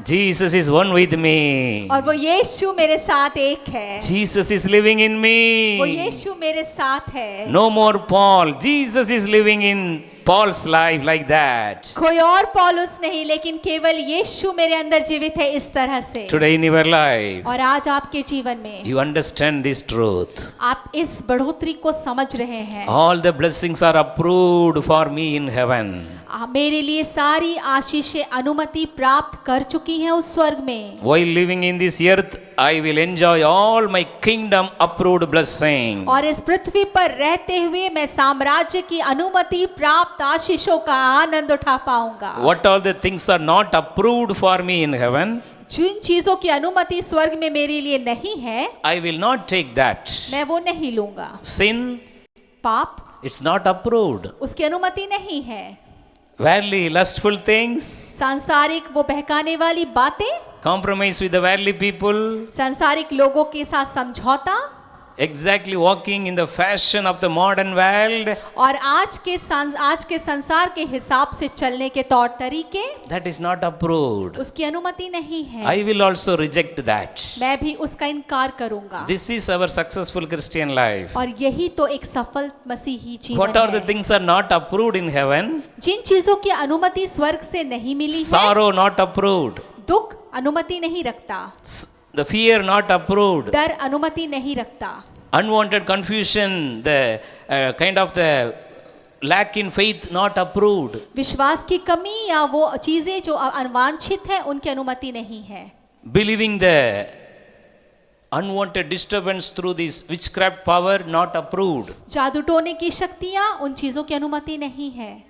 Jesus is one with me. और वो यीशु मेरे साथ एक है। Jesus is living in वो me. यीशु मेरे साथ है। No more Paul. Jesus is living in Paul's life like that. कोई और पौलुस नहीं, लेकिन केवल यीशु मेरे अंदर जीवित है इस तरह से। Today in your life, और आज आपके जीवन में you understand this truth. आप इस बढ़ोतरी को समझ रहे हैं। All the blessings are approved for me in heaven. मेरे लिए सारी आशीषें अनुमति प्राप्त कर चुकी हैं उस स्वर्ग में। While living in this earth, I will enjoy all my kingdom approved blessing. और इस पृथ्वी पर रहते हुए मैं साम्राज्य की अनुमति प्राप्त आशीषों का आनंद उठा पाऊंगा। What all the things are not approved for me in heaven, जिन चीजों की अनुमति स्वर्ग में मेरे लिए नहीं है, I will not take that. मैं वो नहीं लूंगा। Sin, पाप, it's not approved. उसकी अनुमति नहीं है। Worldly, lustful things, सांसारिक वो बहकाने वाली बातें, compromise with the worldly people, सांसारिक लोगों के साथ समझौता, exactly walking in the fashion of the modern world, और आज के संसार के हिसाब से चलने के तौर तरीके, that is not approved. उसकी अनुमति नहीं है। I will also reject that. मैं भी उसका इनकार करूंगा। This is our successful Christian life. और यही तो एक सफल मसीही जीवन What are the है। things are not approved in heaven? जिन चीजों की अनुमति स्वर्ग से नहीं मिली है, Sorrow not approved. दुख अनुमति नहीं रखता, The fear not approved. डर अनुमति नहीं रखता, Unwanted confusion, the kind of the lack in faith not approved. विश्वास की कमी या वो चीजें जो अवांछित है उनकी अनुमति नहीं है। Believing the unwanted disturbance through this witchcraft power not approved. जादू टोने की शक्तियां, उन चीजों की अनुमति नहीं है।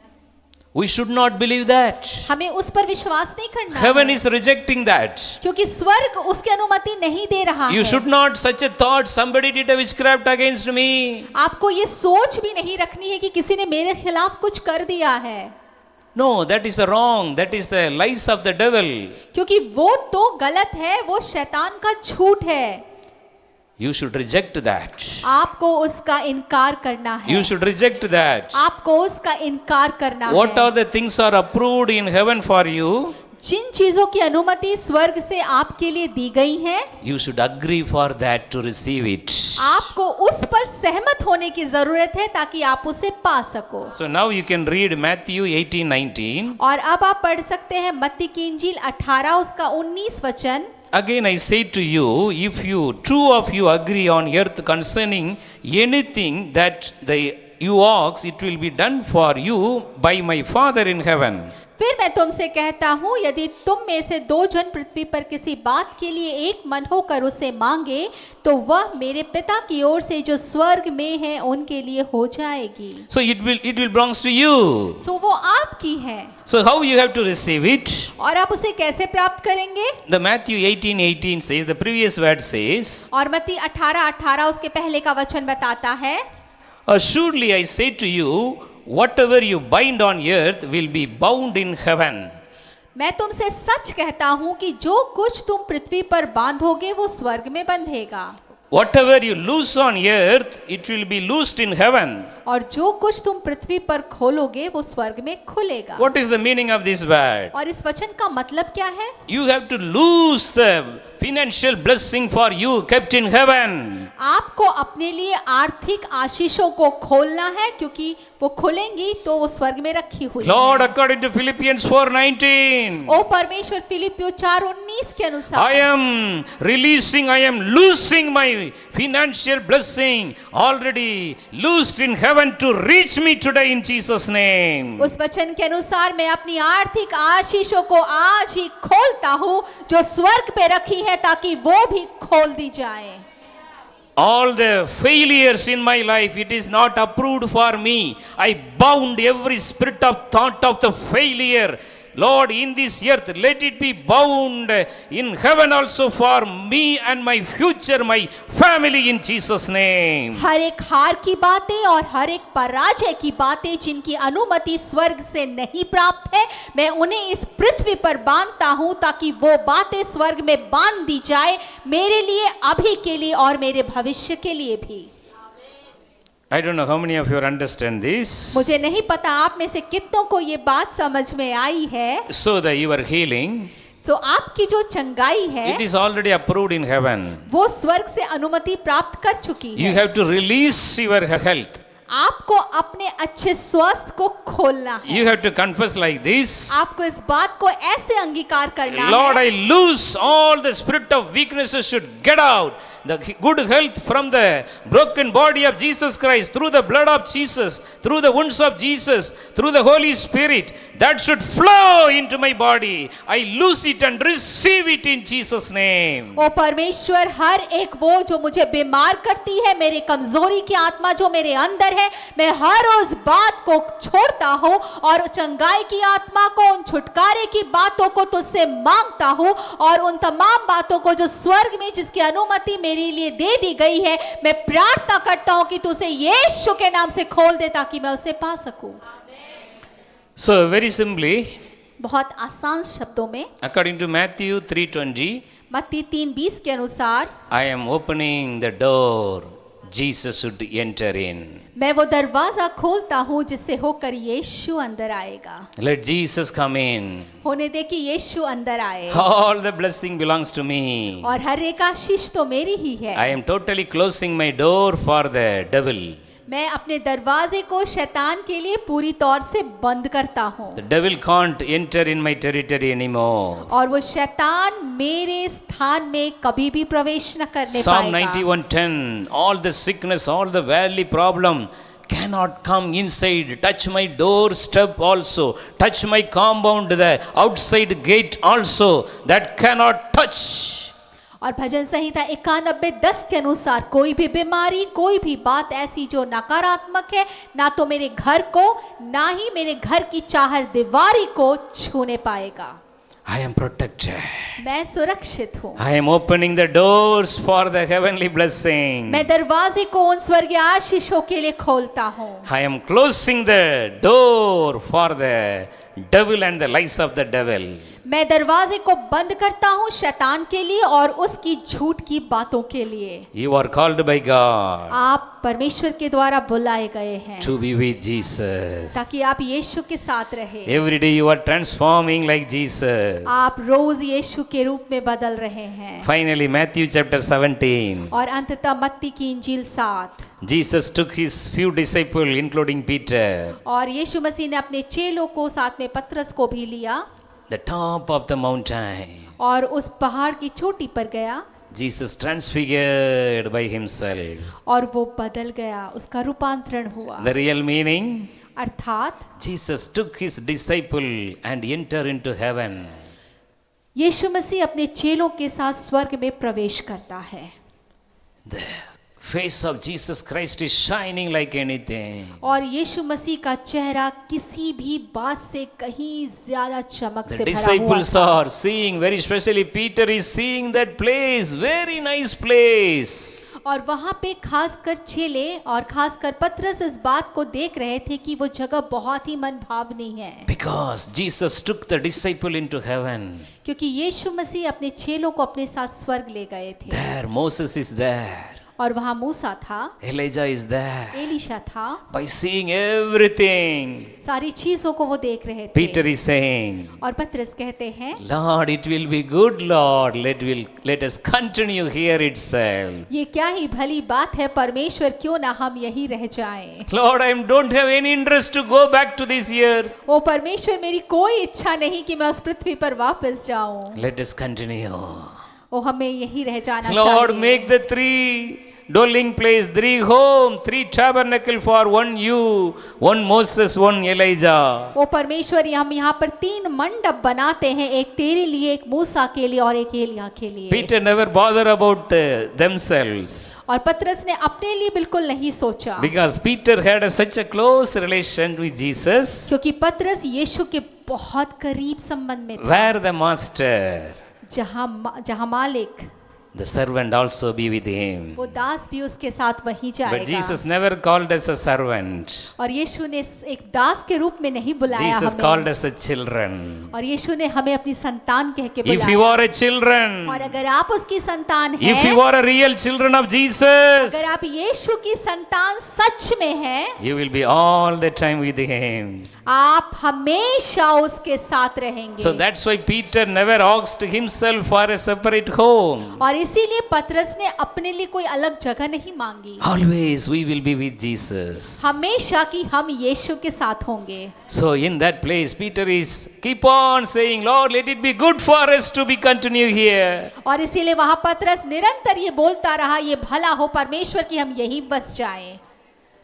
We should not believe that. हमें उस पर विश्वास नहीं करना Heaven है, is rejecting that. क्योंकि स्वर्ग उसकी अनुमति नहीं दे रहा You है। should not such a thought, somebody did a witchcraft against me. आपको ये सोच भी नहीं रखनी है कि किसी ने मेरे खिलाफ कुछ कर दिया है, No, that is wrong. That is the lies of the devil. क्योंकि वो तो गलत है, वो शैतान का झूठ है। You should reject that. आपको उसका इनकार करना है। You should reject that. आपको उसका इनकार करना What है। are the things are approved in heaven for you? जिन चीजों की अनुमति स्वर्ग से आपके लिए दी गई है, You should agree for that to receive it. आपको उस पर सहमत होने की जरूरत है ताकि आप उसे पा सको। So now you can read Matthew 18:19. और अब आप पढ़ सकते हैं मत्ती की इंजील 18 उसका 19 वचन। Again I say to you, if you two of you agree on earth concerning anything that you ask, it will be done for you by my Father in heaven. फिर मैं तुमसे कहता हूँ, यदि तुम में से 2 जन पृथ्वी पर किसी बात के लिए एक मन होकर उसे मांगे, तो वह मेरे पिता की ओर से जो स्वर्ग में है उनके लिए हो जाएगी। So it will belongs to you. सो वो आपकी है। So how you have to receive it? और आप उसे कैसे प्राप्त करेंगे? The Matthew 18:18 says, the previous word says, और मत्ती 18:18 उसके पहले का वचन बताता है, Assuredly I say to you, whatever you bind on earth will be bound in heaven. मैं तुमसे सच कहता हूँ कि जो कुछ तुम पृथ्वी पर बांधोगे वो स्वर्ग में बंधेगा, Whatever you loose on earth, it will be loosed in heaven. और जो कुछ तुम पृथ्वी पर खोलोगे वो स्वर्ग में खुलेगा। What is the meaning of this word? और इस वचन का मतलब क्या है? You have to lose the financial blessing for you kept in heaven. आपको अपने लिए आर्थिक आशीषों को खोलना है, क्योंकि वो खुलेंगी तो वो स्वर्ग में रखी हुई Lord, है। according to Philippians 4:19, ओ परमेश्वर, फिलिपियों 4:19 के I अनुसार am releasing, I am loosing my financial blessing already loosed in heaven to reach me today in Jesus' name. उस वचन के अनुसार मैं अपनी आर्थिक आशीषों को आज ही खोलता हूँ जो स्वर्ग पे रखी है, ताकि वो भी खोल दी जाए। All the failures in my life, it is not approved for me. I bound every spirit of thought of the failure. Lord, in this earth, let it be bound in heaven also for me and my future, my family in Jesus' name. हर एक हार की बातें और हर एक पराजय की बातें जिनकी अनुमति स्वर्ग से नहीं प्राप्त है, मैं उन्हें इस पृथ्वी पर बांधता हूँ ताकि वो बातें स्वर्ग में बांध दी जाए, मेरे लिए, अभी के लिए और मेरे भविष्य के लिए भी। I don't know how many of you understand this. मुझे नहीं पता आप में से कितनों को ये बात समझ में आई है। So that your healing, तो आपकी जो चंगाई है it is already approved in heaven. वो स्वर्ग से अनुमति प्राप्त कर चुकी You है। have to release your health. आपको अपने अच्छे स्वास्थ्य को खोलना है। You have to confess like this. आपको इस बात को ऐसे अंगीकार करना Lord, है, I lose all the spirit of weaknesses should get out. The good health from the broken body of Jesus Christ, through the blood of Jesus, through the wounds of Jesus, through the Holy Spirit, that should flow into my body. I lose it and receive it in Jesus' name. ओ परमेश्वर, हर एक वो जो मुझे बीमार करती है, मेरी कमजोरी की आत्मा जो मेरे अंदर है, मैं हर उस बात को छोड़ता हूँ और चंगाई की आत्मा को, उन छुटकारे की बातों को तुझसे मांगता हूँ, और उन तमाम बातों को जो स्वर्ग में जिसकी अनुमति मेरे लिए दे दी गई है, मैं प्रार्थना करता हूँ कि तू उसे यीशु के नाम से खोल दे ताकि मैं उसे पा सकूं। So very simply, बहुत आसान शब्दों में according to Matthew 3:20, मत्ती 3:20 के अनुसार I am opening the door. Jesus should enter in. मैं वो दरवाजा खोलता हूँ जिससे होकर यीशु अंदर आएगा। Let Jesus come in. होने दे कि यीशु अंदर आए, All the blessing belongs to me. और हर एक आशीष तो मेरी ही है। I am totally closing my door for the devil. मैं अपने दरवाजे को शैतान के लिए पूरी तौर से बंद करता हूँ, The devil can't enter in my territory anymore. और वो शैतान मेरे स्थान में कभी भी प्रवेश न करने Psalm पाएगा। 91:10, all the sickness, all the valley problem cannot come inside, touch my doorstep also, touch my compound, the outside gate also, that cannot touch. और भजन संहिता 91:10 के अनुसार कोई भी बीमारी, कोई भी बात ऐसी जो नकारात्मक है, ना तो मेरे घर को, ना ही मेरे घर की चाहर दीवारी को छूने पाएगा। I am protected. मैं सुरक्षित हूँ। I am opening the doors for the heavenly blessing. मैं दरवाजे को उन स्वर्गीय आशीषों के लिए खोलता हूँ। I am closing the door for the devil and the lies of the devil. मैं दरवाजे को बंद करता हूँ शैतान के लिए और उसकी झूठ की बातों के लिए। You are called by God आप परमेश्वर के द्वारा बुलाए गए हैं to be with Jesus. ताकि आप यीशु के साथ रहे। Every day you are transforming like Jesus. आप रोज यीशु के रूप में बदल रहे हैं। Finally, Matthew chapter 17. और अंततः मत्ती की इंजील 7, Jesus took his few disciples, including Peter, और यीशु मसीह ने अपने चेलों को, साथ में पतरस को भी लिया, the top of the mountain. और उस पहाड़ की चोटी पर गया, Jesus transfigured by himself. और वो बदल गया, उसका रूपांतरण हुआ। The real meaning, अर्थात Jesus took his disciple and entered into heaven. यीशु मसीह अपने चेलों के साथ स्वर्ग में प्रवेश करता है। The face of Jesus Christ is shining like anything. और यीशु मसीह का चेहरा किसी भी बात से कहीं ज्यादा चमक The से भरा हुआ disciples था। are seeing, very especially Peter is seeing that place, very nice place. और वहाँ पे खासकर चेले और खासकर पतरस इस बात को देख रहे थे कि वो जगह बहुत ही मनभावनी है, Because Jesus took the disciple into heaven. क्योंकि यीशु मसीह अपने चेलों को अपने साथ स्वर्ग ले गए थे। There Moses is there. और वहाँ मूसा था, Elijah is there. एलीशा था, By seeing everything, सारी चीजों को वो देख रहे थे। Peter is saying, और पतरस कहते हैं, Lord, it will be good, Lord. Let us continue here itself. ये क्या ही भली बात है परमेश्वर, क्यों ना हम यही रह जाएं। Lord, I don't have any interest to go back to this year. ओ परमेश्वर, मेरी कोई इच्छा नहीं कि मैं उस पृथ्वी पर वापस जाऊं। Let us continue. ओ हमें यही रह जाना Lord, चाहिए। make the 3 dwelling place, 3 home, 3 tabernacle for 1 you, 1 Moses, 1 Elijah. ओ परमेश्वर, हम यहाँ पर 3 मंडप बनाते हैं, एक तेरे लिए, एक मूसा के लिए और एक एलिया के लिए। Peter never bother about themselves. और पतरस ने अपने लिए बिल्कुल नहीं सोचा, Because Peter had such a close relation with Jesus. क्योंकि पतरस यीशु के बहुत करीब संबंध में था। Where the master, जहाँ मालिक, the servant also be with him. वो दास भी उसके साथ वहीं But जाएगा। Jesus never called us a servant. और यीशु ने एक दास के रूप में नहीं बुलाया Jesus हमें, called us a children. और यीशु ने हमें अपनी संतान कह के If you बुलाया। are a children, और अगर आप उसकी संतान if हैं, you are a real children of Jesus, अगर आप यीशु की संतान सच में हैं, you will be all the time with him. आप हमेशा उसके साथ रहेंगे। So that's why Peter never asked himself for a separate home. और इसीलिए पतरस ने अपने लिए कोई अलग जगह नहीं मांगी। Always we will be with Jesus. हमेशा कि हम यीशु के साथ होंगे। So in that place, Peter is keep on saying, Lord, let it be good for us to be continue here. और इसीलिए वहां पतरस निरंतर ये बोलता रहा, ये भला हो परमेश्वर कि हम यहीं बस जाएं।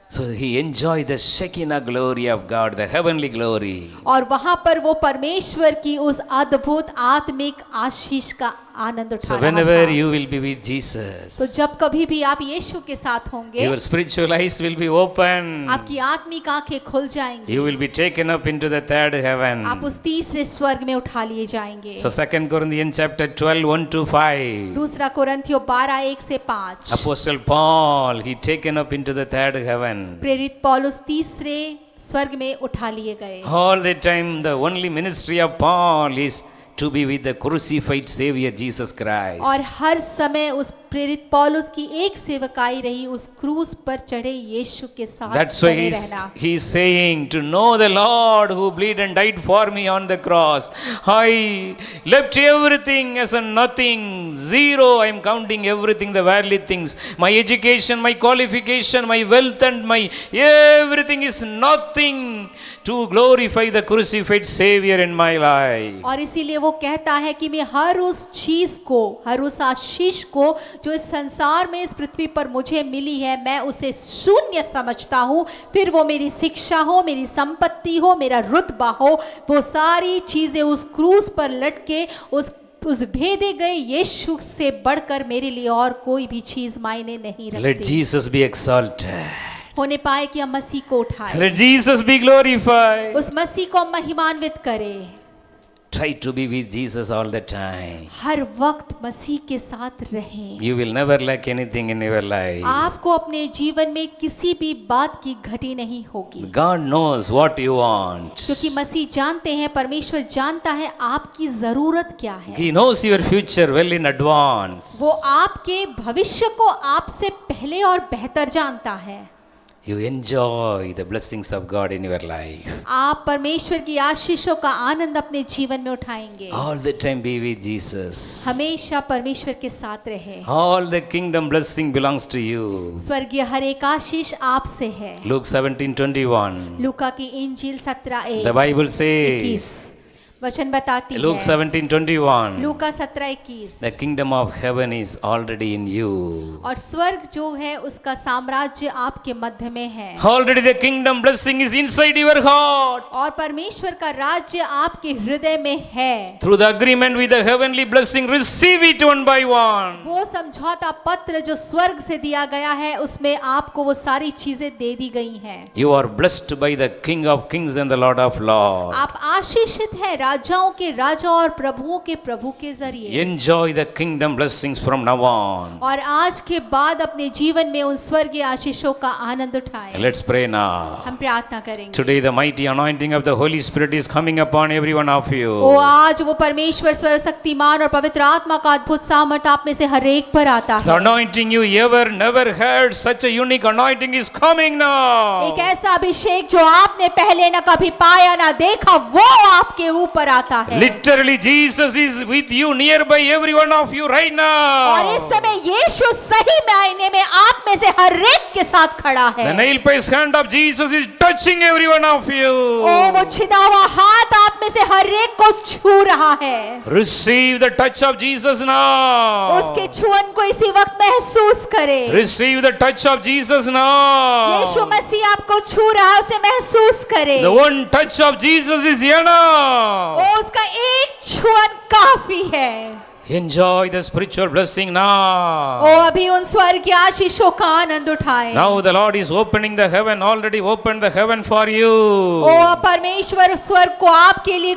So he enjoyed the Shekinah glory of God, the heavenly glory. और वहां पर वो परमेश्वर की उस अद्भुत आत्मिक आशीष का आनंद उठा So रहा whenever था। you will be with Jesus, तो जब कभी भी आप यीशु के साथ होंगे, your spiritual eyes will be open. आपकी आत्मिक आंखें खुल जाएंगी। You will be taken up into the third heaven. आप उस तीसरे स्वर्ग में उठा लिए जाएंगे। So 2 Corinthians chapter 12, 1 to 5. दूसरा कोरिन्थियों 12, 1 से 5। Apostle Paul, he taken up into the third heaven. प्रेरित पौलुस तीसरे स्वर्ग में उठा लिए गए। All the time the only ministry of Paul is to be with the crucified Savior Jesus Christ. और हर समय उस प्रेरित पौलुस की एक सेवकाई रही उस क्रूस पर चढ़े यीशु के साथ That's why बने रहना। he's saying to know the Lord who bled and died for me on the cross. I left everything as a nothing, zero. I am counting everything, the worldly things. My education, my qualification, my wealth and my everything is nothing to glorify the crucified Savior in my life. और इसीलिए वो कहता है कि मैं हर उस चीज को, हर उस आशीष को जो इस संसार में, इस पृथ्वी पर मुझे मिली है, मैं उसे शून्य समझता हूँ। फिर वो मेरी शिक्षा हो, मेरी संपत्ति हो, मेरा रुतबा हो, वो सारी चीजें उस क्रूस पर लटके उस भेदे गए यीशु से बढ़कर मेरे लिए और कोई भी चीज मायने नहीं Let रखती। Jesus be exalted. होने पाए कि हम मसीह को उठाए, Let Jesus be glorified. उस मसीह को हम महिमान्वित करें। Try to be with Jesus all the time. हर वक्त मसीह के साथ रहें। You will never lack anything in your life. आपको अपने जीवन में किसी भी बात की घटी नहीं होगी, God knows what you want. क्योंकि मसीह जानते हैं, परमेश्वर जानता है आपकी जरूरत क्या है। He knows your future well in advance. वो आपके भविष्य को आपसे पहले और बेहतर जानता है। You enjoy the blessings of God in your life. आप परमेश्वर की आशीषों का आनंद अपने जीवन में उठाएंगे। All the time be with Jesus. हमेशा परमेश्वर के साथ रहे। All the kingdom blessing belongs to you. स्वर्गीय हर एक आशीष आपसे है। Luke 17:21. लूका की इंजील 17:1 The Bible says, 21 वचन बताती Luke है। 17:21. लूका 17:21 The kingdom of heaven is already in you. और स्वर्ग जो है उसका साम्राज्य आपके मध्य में है। Already the kingdom blessing is inside your heart. और परमेश्वर का राज्य आपके हृदय में है। Through the agreement with the heavenly blessing, receive it one by one. वो समझौता पत्र जो स्वर्ग से दिया गया है, उसमें आपको वो सारी चीजें दे दी गई हैं। You are blessed by the King of kings and the Lord of lords. आप आशीषित हैं राजाओं के राजा और प्रभुओं के प्रभु के जरिए। Enjoy the kingdom blessings from now on. और आज के बाद अपने जीवन में उन स्वर्गीय आशीषों का आनंद उठाएं। Let's pray now. हम प्रार्थना करेंगे। Today the mighty anointing of the Holy Spirit is coming upon every one of you. ओ आज वो परमेश्वर सर्वशक्तिमान और पवित्र आत्मा का अद्भुत सामर्थ आप में से हर एक पर आता The है। anointing you ever never had, such a unique anointing is coming now. एक ऐसा अभिषेक जो आपने पहले न कभी पाया ना देखा, वो आपके ऊपर आता है। Literally Jesus is with you, nearby every one of you right और now. इस समय यीशु सही मायने में आप में से हर एक के साथ खड़ा है। The nail pierced hand of Jesus is touching every one of you. ओ वो छिदा हुआ हाथ आप में से हर एक को छू रहा है। Receive the touch of Jesus now. उसके छुअन को इसी वक्त महसूस करें। Receive the touch of Jesus now. यीशु मसीह आपको छू रहा है, उसे महसूस करें। The one touch of Jesus is here now. ओ उसका एक छुअन काफी है। Enjoy the spiritual blessing O now. अभी उन स्वर्ग की आशीषों का आनंद उठाएं। Now the Lord is opening the heaven, already opened the heaven for you. ओ परमेश्वर स्वर्ग को आपके लिए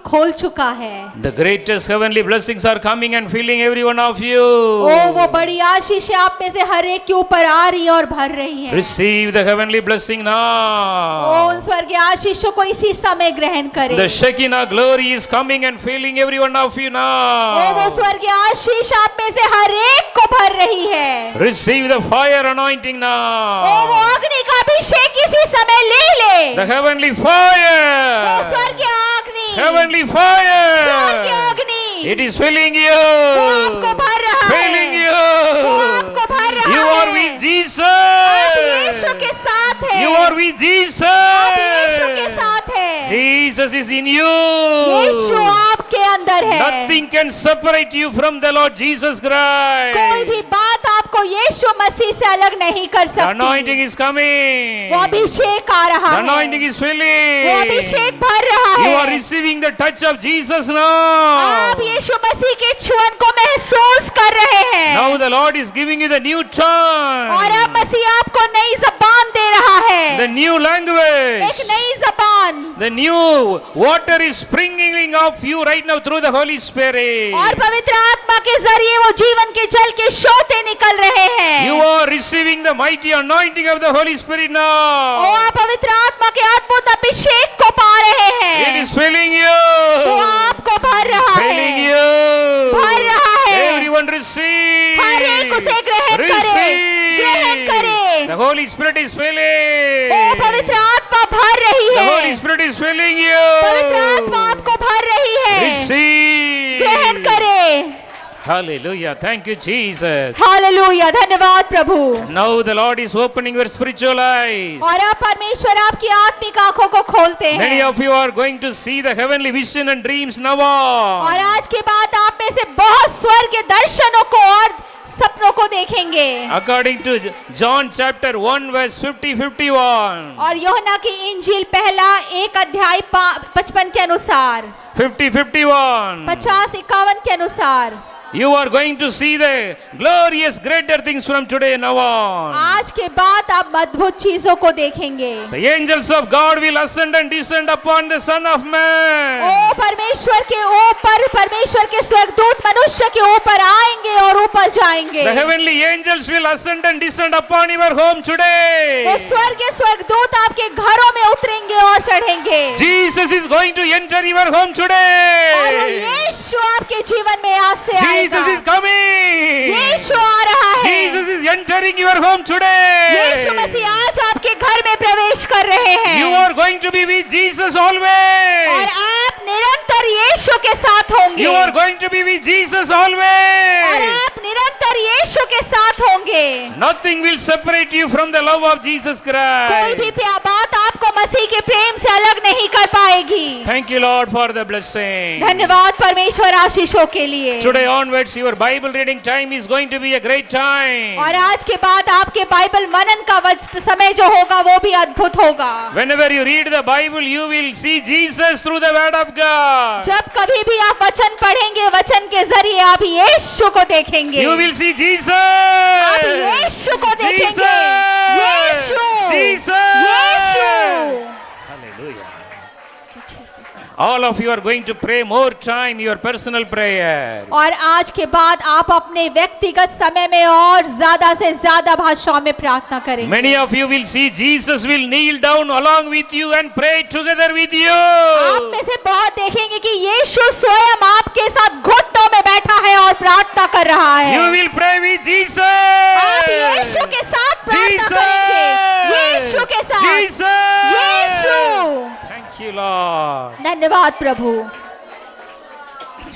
खोल चुका है। The greatest heavenly blessings are coming and filling every one of you. ओ वो बड़ी आशीष आप में से हर एक के ऊपर आ रही है और भर रही है। Receive the heavenly blessing O now. उन स्वर्गीय आशीषों को इसी समय ग्रहण करें। The Shekinah glory is coming and filling every one of you ओ वो now. स्वर्गीय आशीष आप में से हर एक को भर रही है। Receive the fire anointing ओ वो now. अग्नि का अभिषेक इसी समय ले ले। The heavenly O fire. स्वर्गीय अग्नि, Heavenly स्वर्गीय fire. अग्नि, It is filling वो आपको you. भर रहा Filling है। you. वो आपको भर रहा You are है। with आप यीशु Jesus. के साथ है। You are with आप यीशु के Jesus. साथ है। Jesus is in Yeshu you. आपके अंदर है। Nothing can separate you from the Lord Jesus कोई भी Christ. बात आपको यीशु मसीह से अलग नहीं कर The anointing सकती। is coming. वो अभिषेक आ रहा The है। anointing is वो filling. अभिषेक भर रहा You are है। receiving the touch of Jesus आप now. यीशु मसीह के छुअन को महसूस कर रहे हैं। Now the Lord is giving you the new और tongue, अब मसीह आपको नई जबान दे रहा है। the new एक language. नई जबान। The new water is springing off you right now through the Holy Spirit. और पवित्र आत्मा के जरिए वो जीवन के जल के सोते निकल रहे हैं। You are receiving the mighty anointing of the Holy Spirit O now. आप पवित्र आत्मा के अद्भुत अभिषेक को पा रहे It हैं। is filling वो you. आपको भर रहा Filling है। you. भर रहा है। Everyone receive. हर एक उसे ग्रहण करे। ग्रहण करे। The Holy Spirit is filling. ओ पवित्र आत्मा भर रही The है। Holy Spirit is filling पवित्र आत्मा you. आपको भर रही है। Receive. ग्रहण करे। Hallelujah. Thank you, Jesus. Hallelujah, धन्यवाद प्रभु। Now the Lord is opening your spiritual eyes. और अब परमेश्वर आपकी आत्मिक आंखों को खोलते Many हैं। of you are going to see the heavenly vision and dreams now और on. आज के बाद आप में से बहुत स्वर्ग के दर्शनों को और सपनों को देखेंगे। According to John chapter 1 verse 50-51. और यूहन्ना की इंजील पहला 1 अध्याय 55 के अनुसार, 50-51. 50-51 के अनुसार You are going to see the glorious greater things from today now on. आज के बाद आप अद्भुत चीजों को देखेंगे। The angels of God will ascend and descend upon the Son of O Man. परमेश्वर के ऊपर, परमेश्वर के स्वर्गदूत मनुष्य के ऊपर आएंगे और ऊपर जाएंगे। The heavenly angels will ascend and descend upon your home वो today. स्वर्ग के स्वर्गदूत आपके घरों में उतरेंगे और चढ़ेंगे। Jesus is going to enter your home और वो today. यीशु आपके जीवन में आज से Jesus is आएगा। coming. यीशु आ रहा है। Jesus is entering your home Yeshu today. मसीह आज आपके घर में प्रवेश कर रहे हैं। You are going to be with Jesus और always. आप निरंतर यीशु के साथ होंगे। You are going to be with Jesus और always. आप निरंतर यीशु के साथ होंगे। Nothing will separate you from the love of Jesus कोई भी Christ. बात आपको मसीह के प्रेम से अलग नहीं कर पाएगी। Thank you, Lord, for the blessing. धन्यवाद परमेश्वर आशीषों के लिए। Today onwards, your Bible reading time is going to be a great time. और आज के बाद आपके बाइबल मनन का समय जो होगा वो भी अद्भुत होगा। Whenever you read the Bible, you will see Jesus through the Word of God. जब कभी भी आप वचन पढ़ेंगे, वचन के जरिए आप यीशु को देखेंगे। You will see Jesus. आप यीशु को देखेंगे। Jesus. Yeshu, Jesus. Yeshu. Hallelujah. All of you are going to pray more time, your personal prayer. और आज के बाद आप अपने व्यक्तिगत समय में और ज्यादा से ज्यादा भाषाओं में प्रार्थना करेंगे। Many of you will see Jesus will kneel down along with you and pray together with you. आप में से बहुत देखेंगे कि यीशु स्वयं आपके साथ घुटनों में बैठा है और प्रार्थना कर रहा है। You will pray with Jesus. आप यीशु के साथ प्रार्थना करेंगे। यीशु के साथ। Jesus. Yeshu. Thank you, Lord. धन्यवाद प्रभु।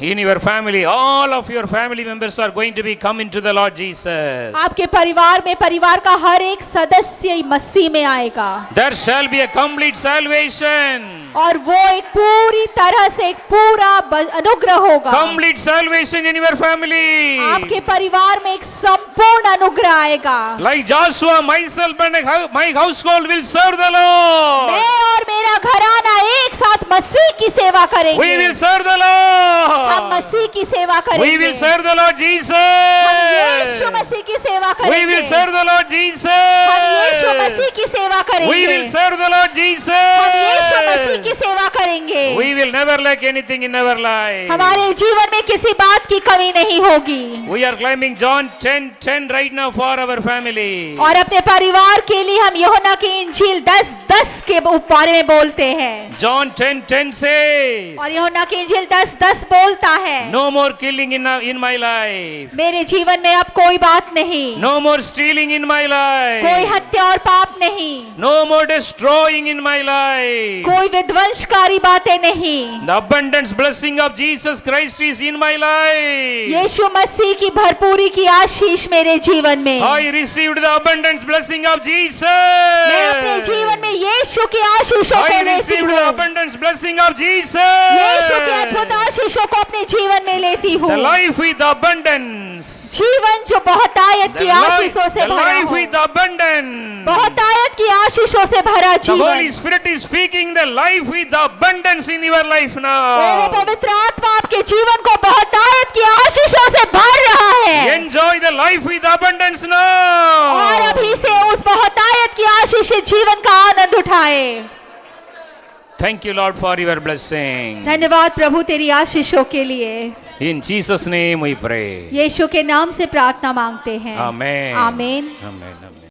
In your family, all of your family members are going to be coming to the Lord Jesus. आपके परिवार में परिवार का हर एक सदस्य मसीह में आएगा। There shall be a complete salvation. और वो एक पूरी तरह से एक पूरा अनुग्रह होगा। Complete salvation in your family. आपके परिवार में एक संपूर्ण अनुग्रह आएगा। Like Joshua, myself and my household will serve the Lord. मैं और मेरा घराना एक साथ मसीह की सेवा करेंगे। We will serve the Lord. हम मसीह की सेवा We करेंगे। will serve the Lord हम यीशु Jesus. यीशु मसीह की सेवा We will करेंगे। serve the Lord हम यीशु Jesus. मसीह की सेवा We करेंगे। will serve the Lord हम यीशु मसीह Jesus. की सेवा करेंगे। We will never lack anything in our life. हमारे जीवन में किसी बात की कमी नहीं होगी। We are climbing John 10:10 right now for our family. और अपने परिवार के लिए हम यूहन्ना की इंजील 10:10 के बारे में बोलते हैं। John 10:10 says, और यूहन्ना की इंजील 10:10 बोलता है, no more killing in my life. मेरे जीवन में अब कोई बात नहीं, No more stealing in my कोई life. हत्या और पाप नहीं, No more destroying in my life. कोई विध्वंसकारी बातें नहीं। The abundance blessing of Jesus Christ is in my life. यीशु मसीह की भरपूरी की आशीष मेरे जीवन में। I received the abundance blessing of मैं अपने Jesus. जीवन में यीशु की आशीषों को I लेती received हूँ। the abundance blessing of यीशु की अद्भुत Jesus. आशीषों को अपने जीवन में लेती हूँ। The life with abundance. जीवन जो बहुत आयत की आशीषों से The भरा life हो, with abundance. बहुत आयत की आशीषों से भरा The Holy जीवन। Spirit is speaking the life with abundance in your life वो now. पवित्र आत्मा आपके जीवन को बहुत आयत की आशीषों से भर रहा है। Enjoy the life with abundance now. और अभी से उस बहुत आयत की आशीष से जीवन का आनंद उठाए। Thank you, Lord, for your blessing. धन्यवाद प्रभु तेरी आशीषों के लिए। In Jesus' name we pray. यीशु के नाम से प्रार्थना मांगते हैं। Amen. आमीन। Amen. Amen.